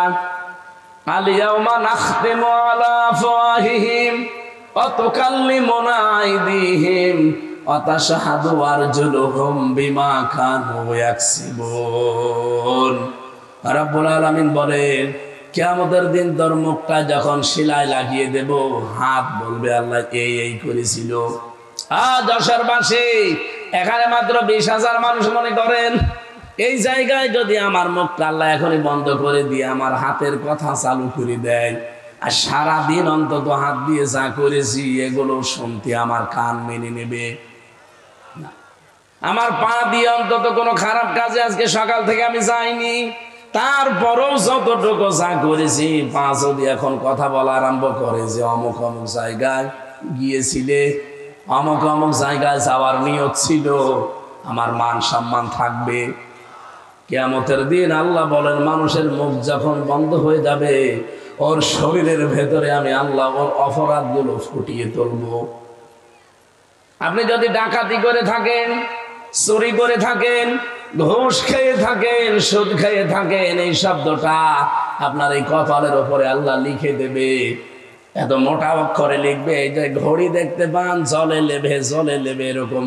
আল ইয়াউমা নাখতিমু আলা আফওয়াহিহিম ওয়া তুকাল্লিমুনা আইদিহিম ওয়া তাশহাদু আরজুলুহুম বিমা কানু ইয়াকসিবুন। রাব্বুল আলামিন বলেন, কিয়ামতের দিন তোর মুখটা যখন শিলায় লাগিয়ে দেব, হাত বলবে আল্লাহ এই করেছিল। যশোর বাসী, এখানে মাত্র 20,000 মানুষ মনে করেন। এই জায়গায় যদি আমার মুখটা আল্লাহ এখনই বন্ধ করে দিয়ে আমার হাতের কথা চালু করে দেয়, আর সারাদিন অন্তত হাত দিয়ে যা করেছি এগুলো শুনতে আমার কান মেনে নেবে না। আমার পা দিয়ে অন্তত কোনো খারাপ কাজে আজকে সকাল থেকে আমি যাইনি, তারপরেও যতটুকু যা করেছি, পা যদি এখন কথা বলা আরম্ভ করে যে অমুক অমুক জায়গায় গিয়েছিলে, অমুক অমুক জায়গায় যাওয়ার নিয়ত ছিল, আমার মান সম্মান থাকবে। কিয়ামতের দিন আল্লাহ বলেন, মানুষের মুখ যখন বন্ধ হয়ে যাবে, ওর শরীরের ভেতরে আমি আল্লাহ ওর অপরাধগুলো ফুটিয়ে তুলব। আপনি যদি ডাকাতি করে থাকেন, চুরি করে থাকেন, ঘুষ খেয়ে থাকেন, সুদ খেয়ে থাকেন, এই শব্দটা আপনার এই কপালের উপরে আল্লাহ লিখে দেবে। এত মোটা অক্ষরে লিখবে, এই যে ঘড়ি দেখতে পান জলে লেবে এরকম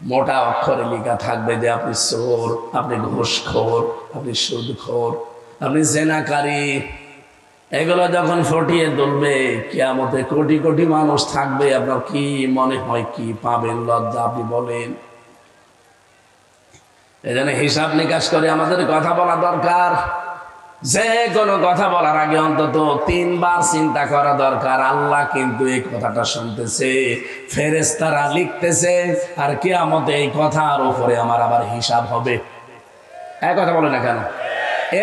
মোটা অক্ষরে লেখা থাকবে যে আপনি চোর, আপনি ঘুষখোর, আপনি সুদখোর, আপনি জেনাকারী। এগুলো যখন ফুটিয়ে তুলবে, কিয়ামতে কোটি কোটি মানুষ থাকবে, আপনার কি মনে হয় কি পাবেন? লজ্জা আপনি বলেন। এজন্য হিসাব নিকাশ করে আমাদের কথা বলা দরকার। যে কোনো কথা বলার আগে অন্তত 3 বার চিন্তা করা দরকার। আল্লাহ কিন্তু এই কথাটা শুনতেছে, ফেরেশতারা লিখতেছে, আর কিয়ামতে এই কথার উপরে আমার আবার হিসাব হবে। এক কথা বলে না কেন?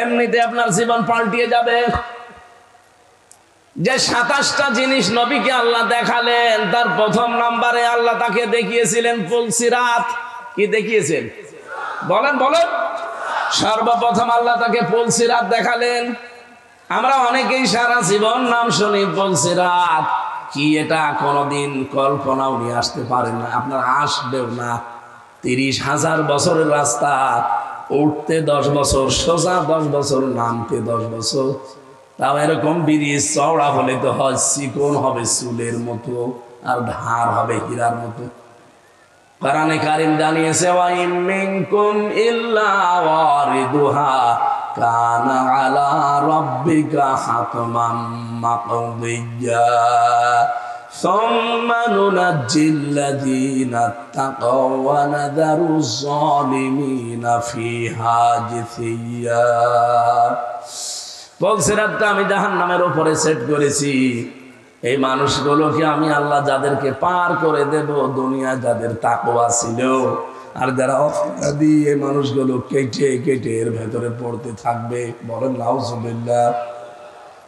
এমনিতে আপনার জীবন পাল্টিয়ে যাবে। যে 27টা জিনিস নবীকে আল্লাহ দেখালেন, তার প্রথম নম্বরে আল্লাহ তাকে দেখিয়েছিলেন পুলসিরাত। কি দেখিয়েছেন? বলেন বলেন। সর্বপ্রথম আল্লাহ তাকে পুলসিরাত দেখালেন। আমরা অনেকেই সারা জীবন নাম শুনি পুলসিরাত, কি এটা কোনোদিন কল্পনাও নিয়ে আসতে পারেন না, আপনার আসবেও না। 30,000 বছরের রাস্তা, উঠতে 10 বছর, সোজা 10 বছর, নামতে 10 বছর। তাও এরকম ব্রিজ চওড়া হলে তো হয়, চিকন হবে চুলের মতো, আর ধার হবে হীরার মতো। কোরআনে কারীম জানিয়েছে, ওয়া ইম মিনকুম ইল্লা ওয়ারিদুহা কানা আলা রাব্বিকা হাতমান মাকদিয়্যা সুম্মা নুনাজ্জিল্লাযীনা তাকাও ওয়া নাযারুজ যালিমিনা ফিহা জিসিয়্যা। পুলসিরাতটা আমি জাহান্নামের উপরে সেট করেছি। এই মানুষগুলোকে আমি আল্লাহ যাদেরকে পার করে দেব, দুনিয়া যাদের তাকওয়া ছিল আর যারা অপরাধী, এই মানুষগুলো কেটে কেটে এর ভেতরে পড়তে থাকবে। বলেন নাউজুবিল্লাহ।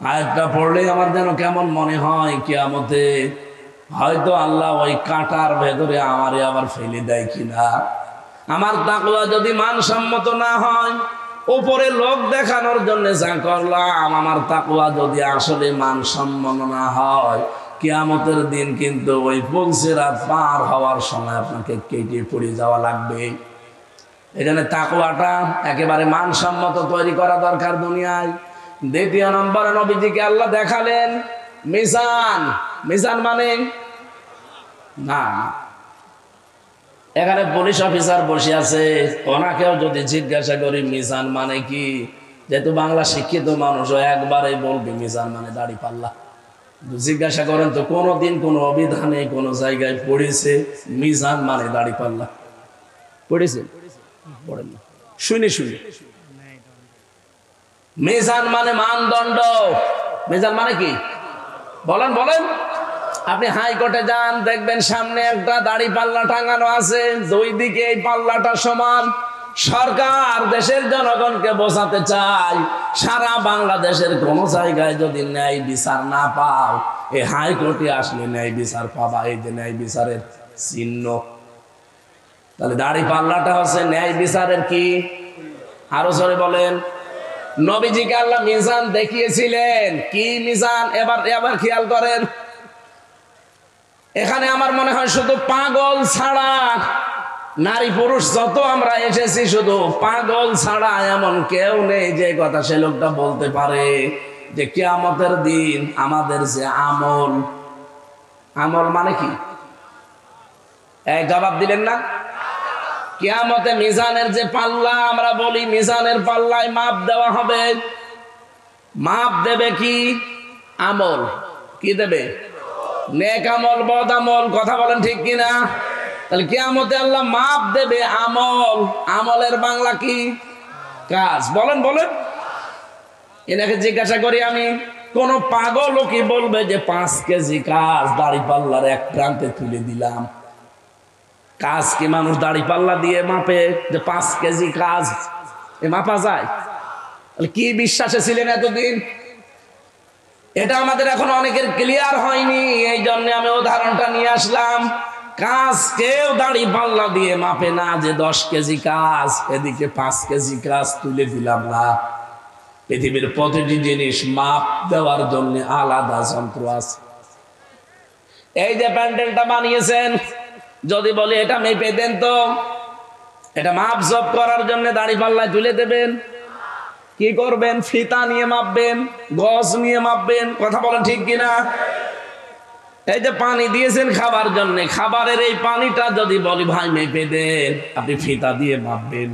আয়াতটা পড়লে আমার যেন কেমন মনে হয়, কিয়ামতে হয়তো আল্লাহ ওই কাঁটার ভেতরে আমারে আবার ফেলে দেয় কিনা। আমার তাকওয়া যদি মানসম্মত না হয়, উপরে লোক দেখানোর জন্য যা করলাম, আমার তাকওয়া যদি আসলে মান সম্মান না হয়, কিয়ামতের দিন কিন্তু ওই পুলসিরাত পার হওয়ার সময় আপনাকে কেটে পড়ে যাওয়া লাগবে। এখানে তাকওয়াটা একেবারে মানসম্মত তৈরি করা দরকার দুনিয়ায়। দ্বিতীয় নম্বরে নবীজিকে আল্লাহ দেখালেন মিজান। মিজান মানে না, এখানে পুলিশ অফিসার বসে আছে, ওনাকেও যদি জিজ্ঞাসা করি মিজান মানে কি, যেহেতু বাংলা শিক্ষিত মানুষ একবারে বলবে মিজান মানে দাড়ি পাল্লা। জিজ্ঞাসা করেন তো কোনোদিন কোনো অভিধানে কোনো জায়গায় পড়েছে মিজান মানে দাড়ি পাল্লা? পড়েছে? পড়েন না, শুনি শুনি। মিজান মানে মানদণ্ড। মিজান মানে কি বলেন বলেন। আপনি হাইকোর্টে যান, দেখবেন সামনে একটা দাড়ি পাল্লা টাঙানো আছে, দুই দিকে এই পাল্লাটা সমান। সরকার দেশের জনগণকে বোঝাতে চায় সারা বাংলাদেশের কোন জায়গায় যদি ন্যায় বিচার না পাও, এই হাইকোর্টে আসলে ন্যায় বিচার পাবা। এই যে ন্যায় বিচারের চিহ্ন, তাহলে দাড়ি পাল্লাটা হচ্ছে ন্যায় বিচারের কি? আরো জোরে বলেন। নবীজিকে আল্লাহ মিজান দেখিয়েছিলেন। কি মিজান? এবার খেয়াল করেন, এখানে আমার মনে হয় শুধু পাগল ছাড়া, নারী পুরুষ যত আমরা এসেছি, শুধু পাগল ছাড়া এমন কেউ নেই যে কথা সে লোকটা বলতে পারে যে কিয়ামতের দিন আমাদের যে আমল, আমল মানে কি? এই জবাব দিলেন না? কিয়ামতে মিজানের যে পাল্লা, আমরা বলি মিজানের পাল্লায় মাপ দেওয়া হবে। মাপ দেবে কি? আমল। কি দেবে? নেক আমল, বদ আমল। কথা বলেন ঠিক কিনা? তাহলে কিয়ামতে আল্লাহ মাপ দেবে আমল। আমলের বাংলা কি? কাজ। বলেন বলেন। এনাকে জিজ্ঞাসা করি আমি, কোন পাগলও কি বলবে যে 5 কেজি কাজ দাড়ি পাল্লার এক প্রান্তে তুলে দিলাম? কাজ কি মানুষ দাড়ি পাল্লা দিয়ে মাপে যে 5 কেজি কাজ এ মাপা যায়? কি বিশ্বাসে ছিলেন এতদিন? এটা আমাদের এখন অনেকের ক্লিয়ার হয়নি, এই জন্য আমি উদাহরণটা নিয়ে আসলাম। কাজ কেউ দাড়ি পাল্লা দিয়ে মাপে না যে 10 কেজি কাজ এদিকে 5 কেজি কাজ তুলে দিলাম না। পৃথিবীর প্রতিটি জিনিস মাপ দেওয়ার জন্য আলাদা যন্ত্র আছে। এই যে প্যান্ডেলটা বানিয়েছেন, যদি বলি এটা মেপে দেন তো, এটা মাপ জপ করার জন্য দাড়ি পাল্লায় তুলে দেবেন? কি করবেন? ফিতা নিয়ে মাপবেন, গজ নিয়ে মাপবেন। কথা বলেন ঠিক কিনা? এই যে পানি দিয়েছেন খাবার জন্য, খাবারের এই পানিটা যদি বলি ভাই মেপে দেন, আপনি ফিতা দিয়ে মাপবেন।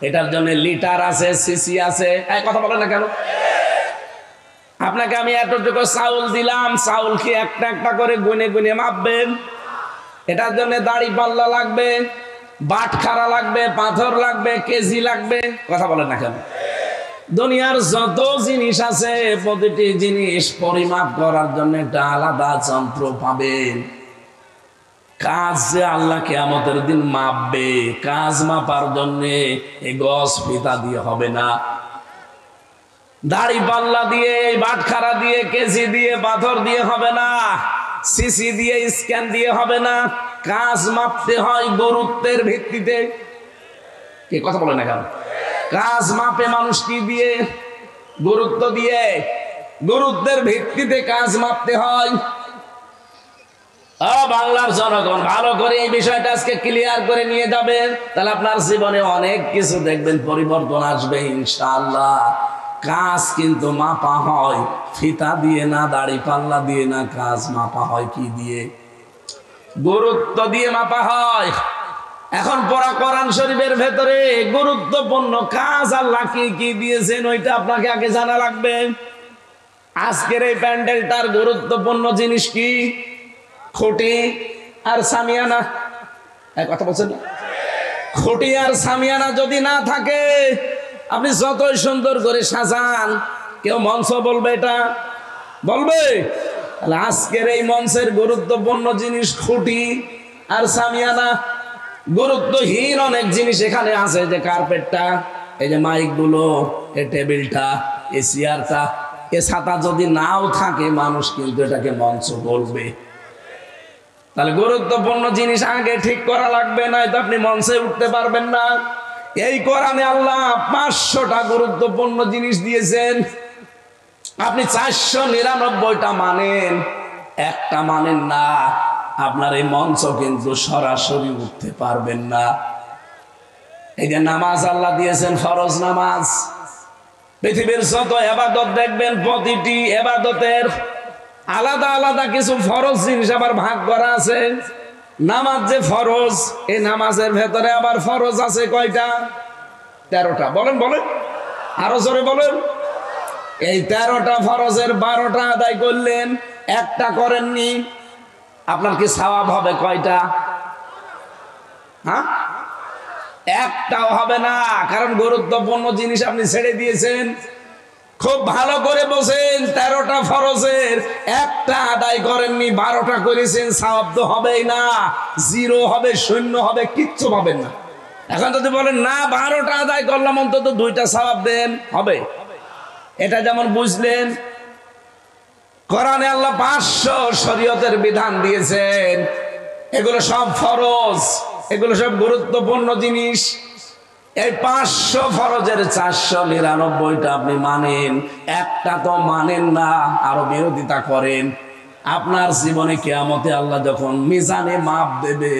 এটার জন্য লিটার আছে, সিসি আছে। এই কথা বলেন না কেন? আপনাকে আমি এতটুকু চাউল দিলাম, চাউল কি একটা একটা করে গুনে গুনে মাপবেন? এটার জন্য দাড়ি পাল্লা লাগবে, বাটখারা লাগবে, পাথর লাগবে, কেজি লাগবে। কথা বলেন না কেন? দুনিয়ার যত জিনিস আছে প্রতিটি জিনিস পরিমাপ করার জন্য একটা আলাদা যন্ত্র পাবেন। কাজ যে আল্লাহ কিয়ামতের দিন মাপবে, কাজ মাপার জন্য এই গজ ফিতা দিয়ে হবে না, দাড়ি পাল্লা দিয়ে, বাটখারা দিয়ে, কেজি দিয়ে, পাথর দিয়ে হবে না, সিসি দিয়ে, স্ক্যান দিয়ে হবে না। কাজ মাপতে হয় গুরুত্বের ভিত্তিতে। কে কথা বলে না কেন? কাজ মাপে মানুষ কি দিয়ে? গুরুত্ব দিয়ে। গুরুত্বের ভিত্তিতে কাজ মাপতে হয়। বাংলার জনগণ ভালো করে এই বিষয়টা আজকে ক্লিয়ার করে নিয়ে যাবেন, তাহলে আপনার জীবনে অনেক কিছু দেখবেন পরিবর্তন আসবে ইনশাআল্লাহ। কাজ কিন্তু মাপা হয় ফিতা দিয়ে না, দাড়ি পাল্লা দিয়ে না। কাজ মাপা হয় কি দিয়ে? গুরুত্ব দিয়ে মাপা হয়। এখন পড়া কোরআন শরীফের ভেতরে গুরুত্বপূর্ণ কাজ আল্লাহ কি কি দিয়েছেন ওইটা আপনাকে আগে জানা লাগবে। আজকের এই প্যান্ডেলটার গুরুত্বপূর্ণ জিনিস কি? খুঁটি আর সামিয়ানা। কথা বলছেন না? খুঁটি আর সামিয়ানা যদি না থাকে, আপনি যতই সুন্দর করে সাজান, কেউ মঞ্চ বলবে এটা? বলবে? তাহলে আজকের এই মঞ্চের গুরুত্বপূর্ণ জিনিস খুঁটি আর সামিয়ানা। গুরুত্বহীন অনেক জিনিস এখানে আছে, যে কার্পেটটা, এই যে মাইক গুলো, এই টেবিলটা, এই চেয়ারটা, এ ছাতা যদি নাও থাকে মানুষ কিন্তু এটাকে মঞ্চ বলবে। তাহলে গুরুত্বপূর্ণ জিনিস আগে ঠিক করা লাগবে, না তো আপনি মঞ্চে উঠতে পারবেন না। এই কোরআনে আল্লাহ 500টা গুরুত্বপূর্ণ জিনিস দিয়েছেন। আপনি 499টা মানেন, একটা মানেন না, আপনার এই মঞ্চ কিন্তু সরাসরি উঠতে পারবেন না। এই যে নামাজ আল্লাহ দিয়েছেন, ফরজ নামাজ। পৃথিবীর যত ইবাদত দেখবেন, প্রতিটি ইবাদতের আলাদা আলাদা কিছু ফরজ জিনিস আবার ভাগ করা আছে। নামাজ যে ফরজ, এই নামাজের ভেতরে আবার ফরজ আছে কয়টা? 13টা। বলেন বলেন, আরো জোরে বলেন। এই 13টা ফরজের 12টা আদায় করলেন, একটা করেননি, আপনার কি সওয়াব হবে কয়টা? হ্যাঁ, একটাও হবে না, কারণ গুরুত্বপূর্ণ জিনিস আপনি ছেড়ে দিয়েছেন। খুব ভালো করে বসেন, 13টা ফরজের একটা আদায় করেননি, 12টা করেছেন, সওয়াব তো হবেই না, জিরো হবে, শূন্য হবে, কিচ্ছু পাবেন না। এখন যদি বলেন না 12টা আদায় করলাম, অন্তত 2টা সওয়াব দেন, হবে। এটা যেমন বুঝলেন, কোরআনে আল্লাহ 500 শরীয়তের বিধান দিয়েছেন, এগুলো সব ফরজ, এগুলো সব গুরুত্বপূর্ণ জিনিস। এই 500 ফরজের 499টা আপনি মানেন, একটা তো মানেন না, আরো বিরোধিতা করেন। আপনার জীবনে কিয়ামতে আল্লাহ যখন মিজানে মাপ দেবে,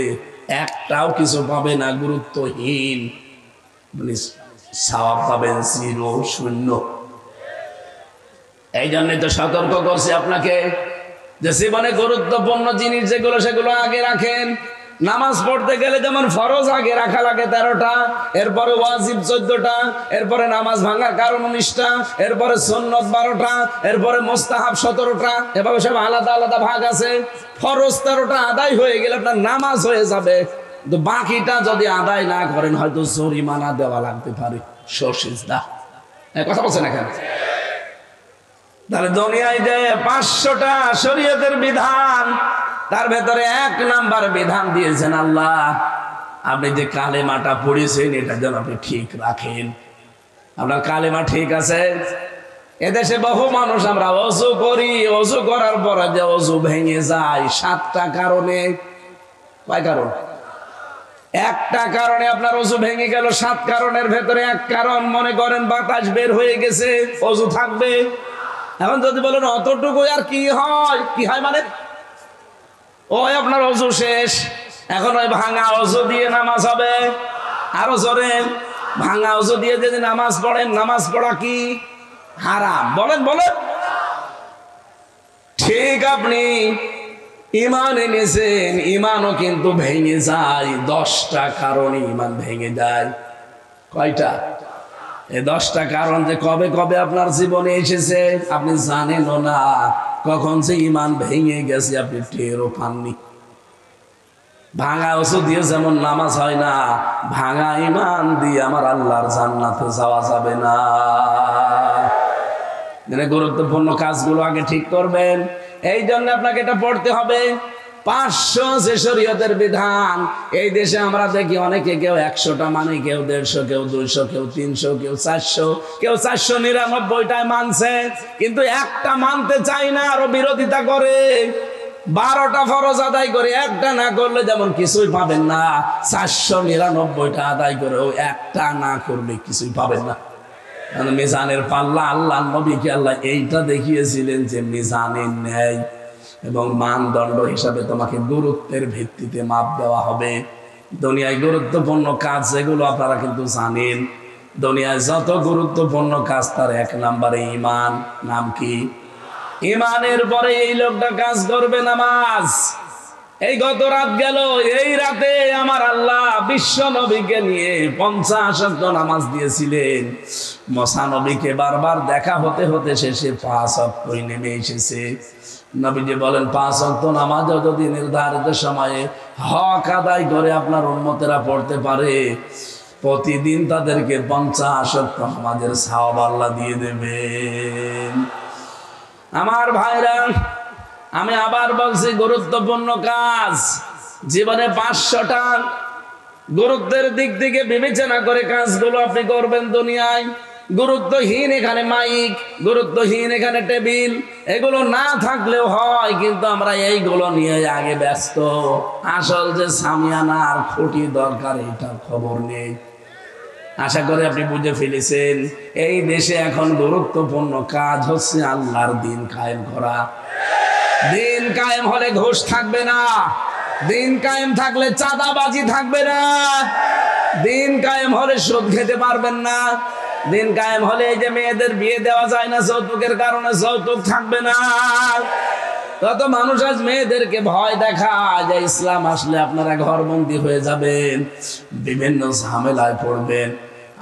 একটাও কিছু পাবে না, গুরুত্বহীন, সওয়াব পাবেন জিরো, শূন্য। এই জন্যই তো সতর্ক করছি আপনাকে যে জীবনে গুরুত্বপূর্ণ জিনিস যেগুলো, সেগুলো আগে রাখেন। নামাজ পড়তে গেলে যেমন ফরজ আগে রাখা লাগে 13টা, এরপরে ওয়াজিব 14টা, এরপরে নামাজ ভাঙার কারণ 19টা, এরপরে সুন্নত 12টা, এরপরে মুস্তাহাব 17টা, এভাবে সব আলাদা আলাদা ভাগ আছে। ফরজ 13টা আদায় হয়ে গেলে আপনার নামাজ হয়ে যাবে, কিন্তু বাকিটা যদি আদায় না করেন হয়তো জরিমানা দেওয়া লাগতে পারে, সরসিজদা। কথা বলছেন এখানে? তাহলে দুনিয়ায় যে 500টা শরীয়তের বিধান, তার ভেতরে 1 নাম্বার বিধান দিয়েছেন আল্লাহ, আপনি যে কালেমাটা পড়েছেন এটা যেন আপনি ঠিক রাখেন। আপনার কালেমা ঠিক আছে? এদেশে বহু মানুষ আমরা ওযু করি, ওযু করার পরে যে ওযু ভেঙে যায় 7টা কারণে। কয় কারণ? একটা কারণে আপনার ওযু ভেঙে গেল, 7 কারণের ভেতরে 1 কারণ মনে করেন বাতাস বের হয়ে গেছে, ওযু থাকবে। এখন যদি বলেন অতটুকু আর কি হয়, কি হয় মানে ওই আপনার ওযু শেষ, এখন ওই ভাঙা ওযু দিয়ে নামাজ হবে। আরো জোরে, ভাঙা ওযু দিয়ে যদি নামাজ পড়েন, নামাজ পড়া কি হারাম? বলেন বলেন। ঠিক, আপনি ঈমান এনেছেন, ঈমানও কিন্তু ভেঙে যায়। 10টা কারণে ঈমান ভেঙে যায়। কয়টা? এই 10টা কারণ যে কবে কবে আপনার জীবনে এসেছে আপনি জানেনও না, কখন যে ঈমান ভেঙে গেছে আপনি টেরও পাননি। ভাঙা ওযু দিয়ে যেমন নামাজ হয় না, ভাঙা ঈমান দিয়ে আমার আল্লাহর জান্নাতে যাওয়া যাবে না। গুরুত্বপূর্ণ কাজগুলো আগে ঠিক করবেন, এই জন্য আপনাকে এটা পড়তে হবে। 500 যে শরীয়তের বিধান, এই দেশে আমরা দেখি অনেকে, কেউ 100টা মানে, কেউ 150, কেউ 200, কেউ 300, কেউ 400, কেউ 499টায় মানছে, কিন্তু একটা মানতে চাই না, আরো বিরোধিতা করে। 12টা ফরজ আদায় করে একটা না করলে যেমন কিছুই পাবেন না, 499টা আদায় করে একটা না করলে কিছুই পাবেন না। মিজানের পাল্লা, আল্লাহ নবীকে আল্লাহ এইটা দেখিয়েছিলেন যে মিজানের ন্যায় এবং মানদণ্ড হিসাবে তোমাকে গুরুত্বের ভিত্তিতে মাপ দেওয়া হবে। দুনিয়ায় গুরুত্বপূর্ণ কাজ যেগুলো আপনারা কিন্তু জানেন, দুনিয়ায় যত গুরুত্বপূর্ণ কাজ তার 1 নম্বরে ঈমান। নাম কি? ঈমানের পরে এই লোকটা কাজ করবে নামাজ। এই গত রাত গেল, এই রাতে আমার আল্লাহ বিশ্ব নবীকে নিয়ে 50 ওয়াক্ত নামাজ দিয়েছিলেন। মসা নবীকে বারবার দেখা হতে হতে শেষে 5 ওয়াক্ত নেমে এসেছে। নবীজি বলেন 5 ওয়াক্ত নামাজও যদি নির্ধারিত সময়ে হক আদায় করে আপনার উম্মতেরা পড়তে পারে, প্রতিদিন তাদেরকে 50 ওয়াক্ত নামাজের সওয়াব আল্লাহ দিয়ে দেবেন। আমার ভাইরা, আমি আবার বলছি, গুরুত্বপূর্ণ কাজ জীবনে 500টা গুরুত্বের দিক থেকে বিবেচনা করে কাজগুলো আপনি করবেন। দুনিয়ায় গুরুত্বহীন এখানে মাইক, গুরুত্বহীন এখানে টেবিল, এগুলো না থাকলেও হয়, কিন্তু আমরা এইগুলো নিয়ে আগে ব্যস্ত। আসল যে সামিয়ানা আর খুঁটি দরকার, এটার খবর নেই। আশা করি আপনি বুঝে ফেলেছেন এই দেশে এখন গুরুত্বপূর্ণ কাজ হচ্ছে আল্লাহর দিন কায়েম করা। দিন কায়েম হলে ঘুষ থাকবে না, দিন কায়েম থাকলে চাঁদাবাজি থাকবে না, দিন কায়েম হলে সুদ খেতে পারবেন না, দিন কায়েম হলে এই যে মেয়েদের বিয়ে দেওয়া যায় না যৌতুকের কারণে, যৌতুক থাকবে না। কত মানুষ আজ মেয়েদেরকে ভয় দেখায় যে ইসলাম আসলে আপনারা ঘরবন্দি হয়ে যাবেন, বিভিন্ন ঝামেলায় পড়বেন।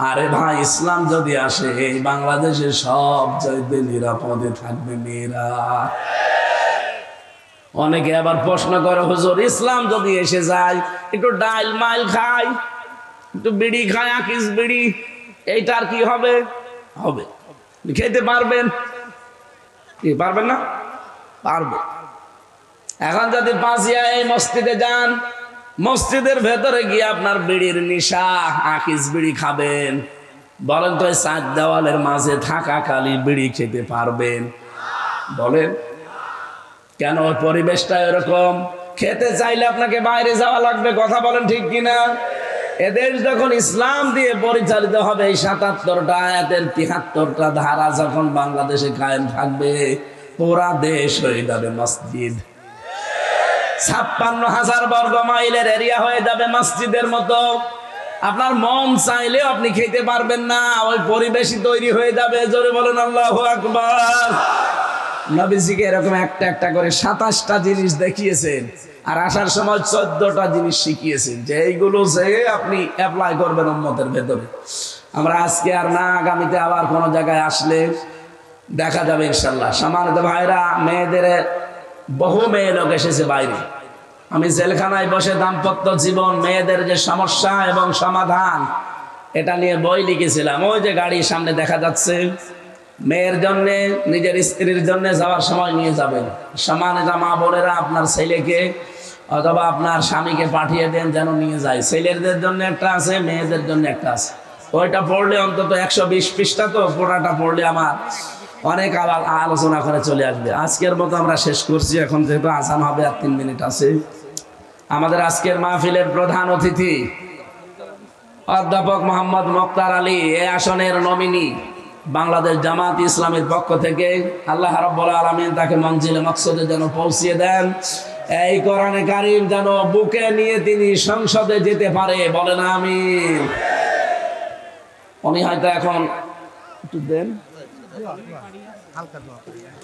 আরে ভাই, ইসলাম যদি আসে এই বাংলাদেশে সব চাইতে নিরাপদে থাকবে মেয়েরা। অনেকে আবার প্রশ্ন করে, হুজুর ইসলাম যদি এসে যায় একটু ডাইল মাইল খাই, একটু বিড়ি খায়, আকিস বিড়ি, এইটার কি হবে? হবে। খেতে পারবেন কি পারবেন না? পারবে। এখন যদি পাঁচিয়া এই মসজিদে যান, মসজিদের ভেতরে গিয়ে আপনার বিড়ির নিশা, আকিস বিড়ি খাবেন, বলেন তো এই চার দেওয়ালের মাঝে থাকাকালীন বিড়ি খেতে পারবেন? বলেন কেন? ওই পরিবেশটা এরকম। খেতে চাইলে আপনাকে বাইরে যাওয়া লাগবে, কথা বলেন ঠিক কিনা? এদেশ যখন ইসলাম দিয়ে পরিচালিত হবে, এই ৭৭টা আয়াতের ৭৩টা ধারা যখন বাংলাদেশে কায়েম থাকবে, পুরা দেশ হয়ে যাবে মসজিদ। ৫৬,০০০ বর্গ মাইলের এরিয়া হয়ে যাবে মসজিদের মতো। আপনার মন চাইলেও আপনি খেতে পারবেন না, ওই পরিবেশই তৈরি হয়ে যাবে। জোরে বলেন আল্লাহু আকবার। নবীজিকে এরকম একটা একটা করে ২৭টা জিনিস দেখিয়েছেন, আর আসার সময় ১৪টা জিনিস শিখিয়েছেন যে এইগুলো যে আপনি অ্যাপ্লাই করবেন উম্মতের ভেতরে। আমরা আজকে আর না, আগামীতে আবার কোনো জায়গায় আসলে দেখা যাবে ইনশাল্লাহ। সম্মানিত ভাইরা, মেয়েদের বহু মেয়ে লোক এসেছে বাইরে। আমি জেলখানায় বসে দাম্পত্য জীবন, মেয়েদের যে সমস্যা এবং সমাধান, এটা নিয়ে বই লিখেছিলাম। ওই যে গাড়ির সামনে দেখা যাচ্ছে, মেয়ের জন্য, নিজের স্ত্রীর জন্য যাওয়ার সময় নিয়ে যাবেন। সম্মানিত মা বোনেরা, আপনার ছেলেকে অথবা আপনার স্বামীকে পাঠিয়ে দেন যেন নিয়ে যায়। ছেলেদের জন্য একটা আছে, মেয়েদের জন্য একটা আছে। ওইটা পড়লে অন্তত ১২০ পৃষ্ঠা, তো পুরাটা পড়লে আমার অনেক আলোচনা করে চলে আসবে। আজকের মতো আমরা শেষ করছি, এখন যেহেতু আজান হবে আর ৩ মিনিট আছে। আমাদের আজকের মাহফিলের প্রধান অতিথি অধ্যাপক মোহাম্মদ মোক্তার আলী, এই আসনের নমিনি, বাংলাদেশ জামাত ইসলামের পক্ষ থেকে। আল্লাহ রাব্বুল আলামিন তাকে মঞ্জিলে মকসদে যেন পৌঁছিয়ে দেন, এই কোরআনে কারীম যেন বুকে নিয়ে তিনি সংসদে যেতে পারে। বলেন আমিন। উনি হয়তো এখন একটু দেন,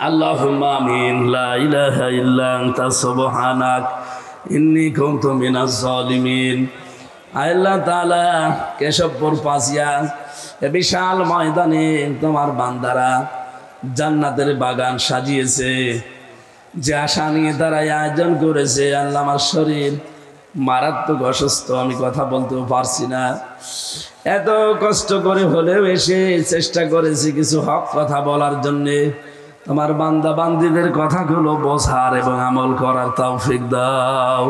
আল্লাহুম্মা আমিন। লা ইলাহা ইল্লা আনতা সুবহানাক ইন্নী কুনতু মিনাজ জালিমিন। আল্লাহ তাআলা, কেশবপুর পাঁচিয়া এ বিশাল ময়দানে তোমার বান্দারা জান্নাতের বাগান সাজিয়েছে, যে আশা নিয়ে তারা আয়োজন করেছে। আল্লাহ, আমার শরীর মারাত্মক অসুস্থ, আমি কথা বলতেও পারছি না। এত কষ্ট করে হলেও এসে চেষ্টা করেছি কিছু হক কথা বলার জন্যে। তোমার বান্দা বান্দীদের কথাগুলো বোঝার এবং আমল করার তৌফিক দাও।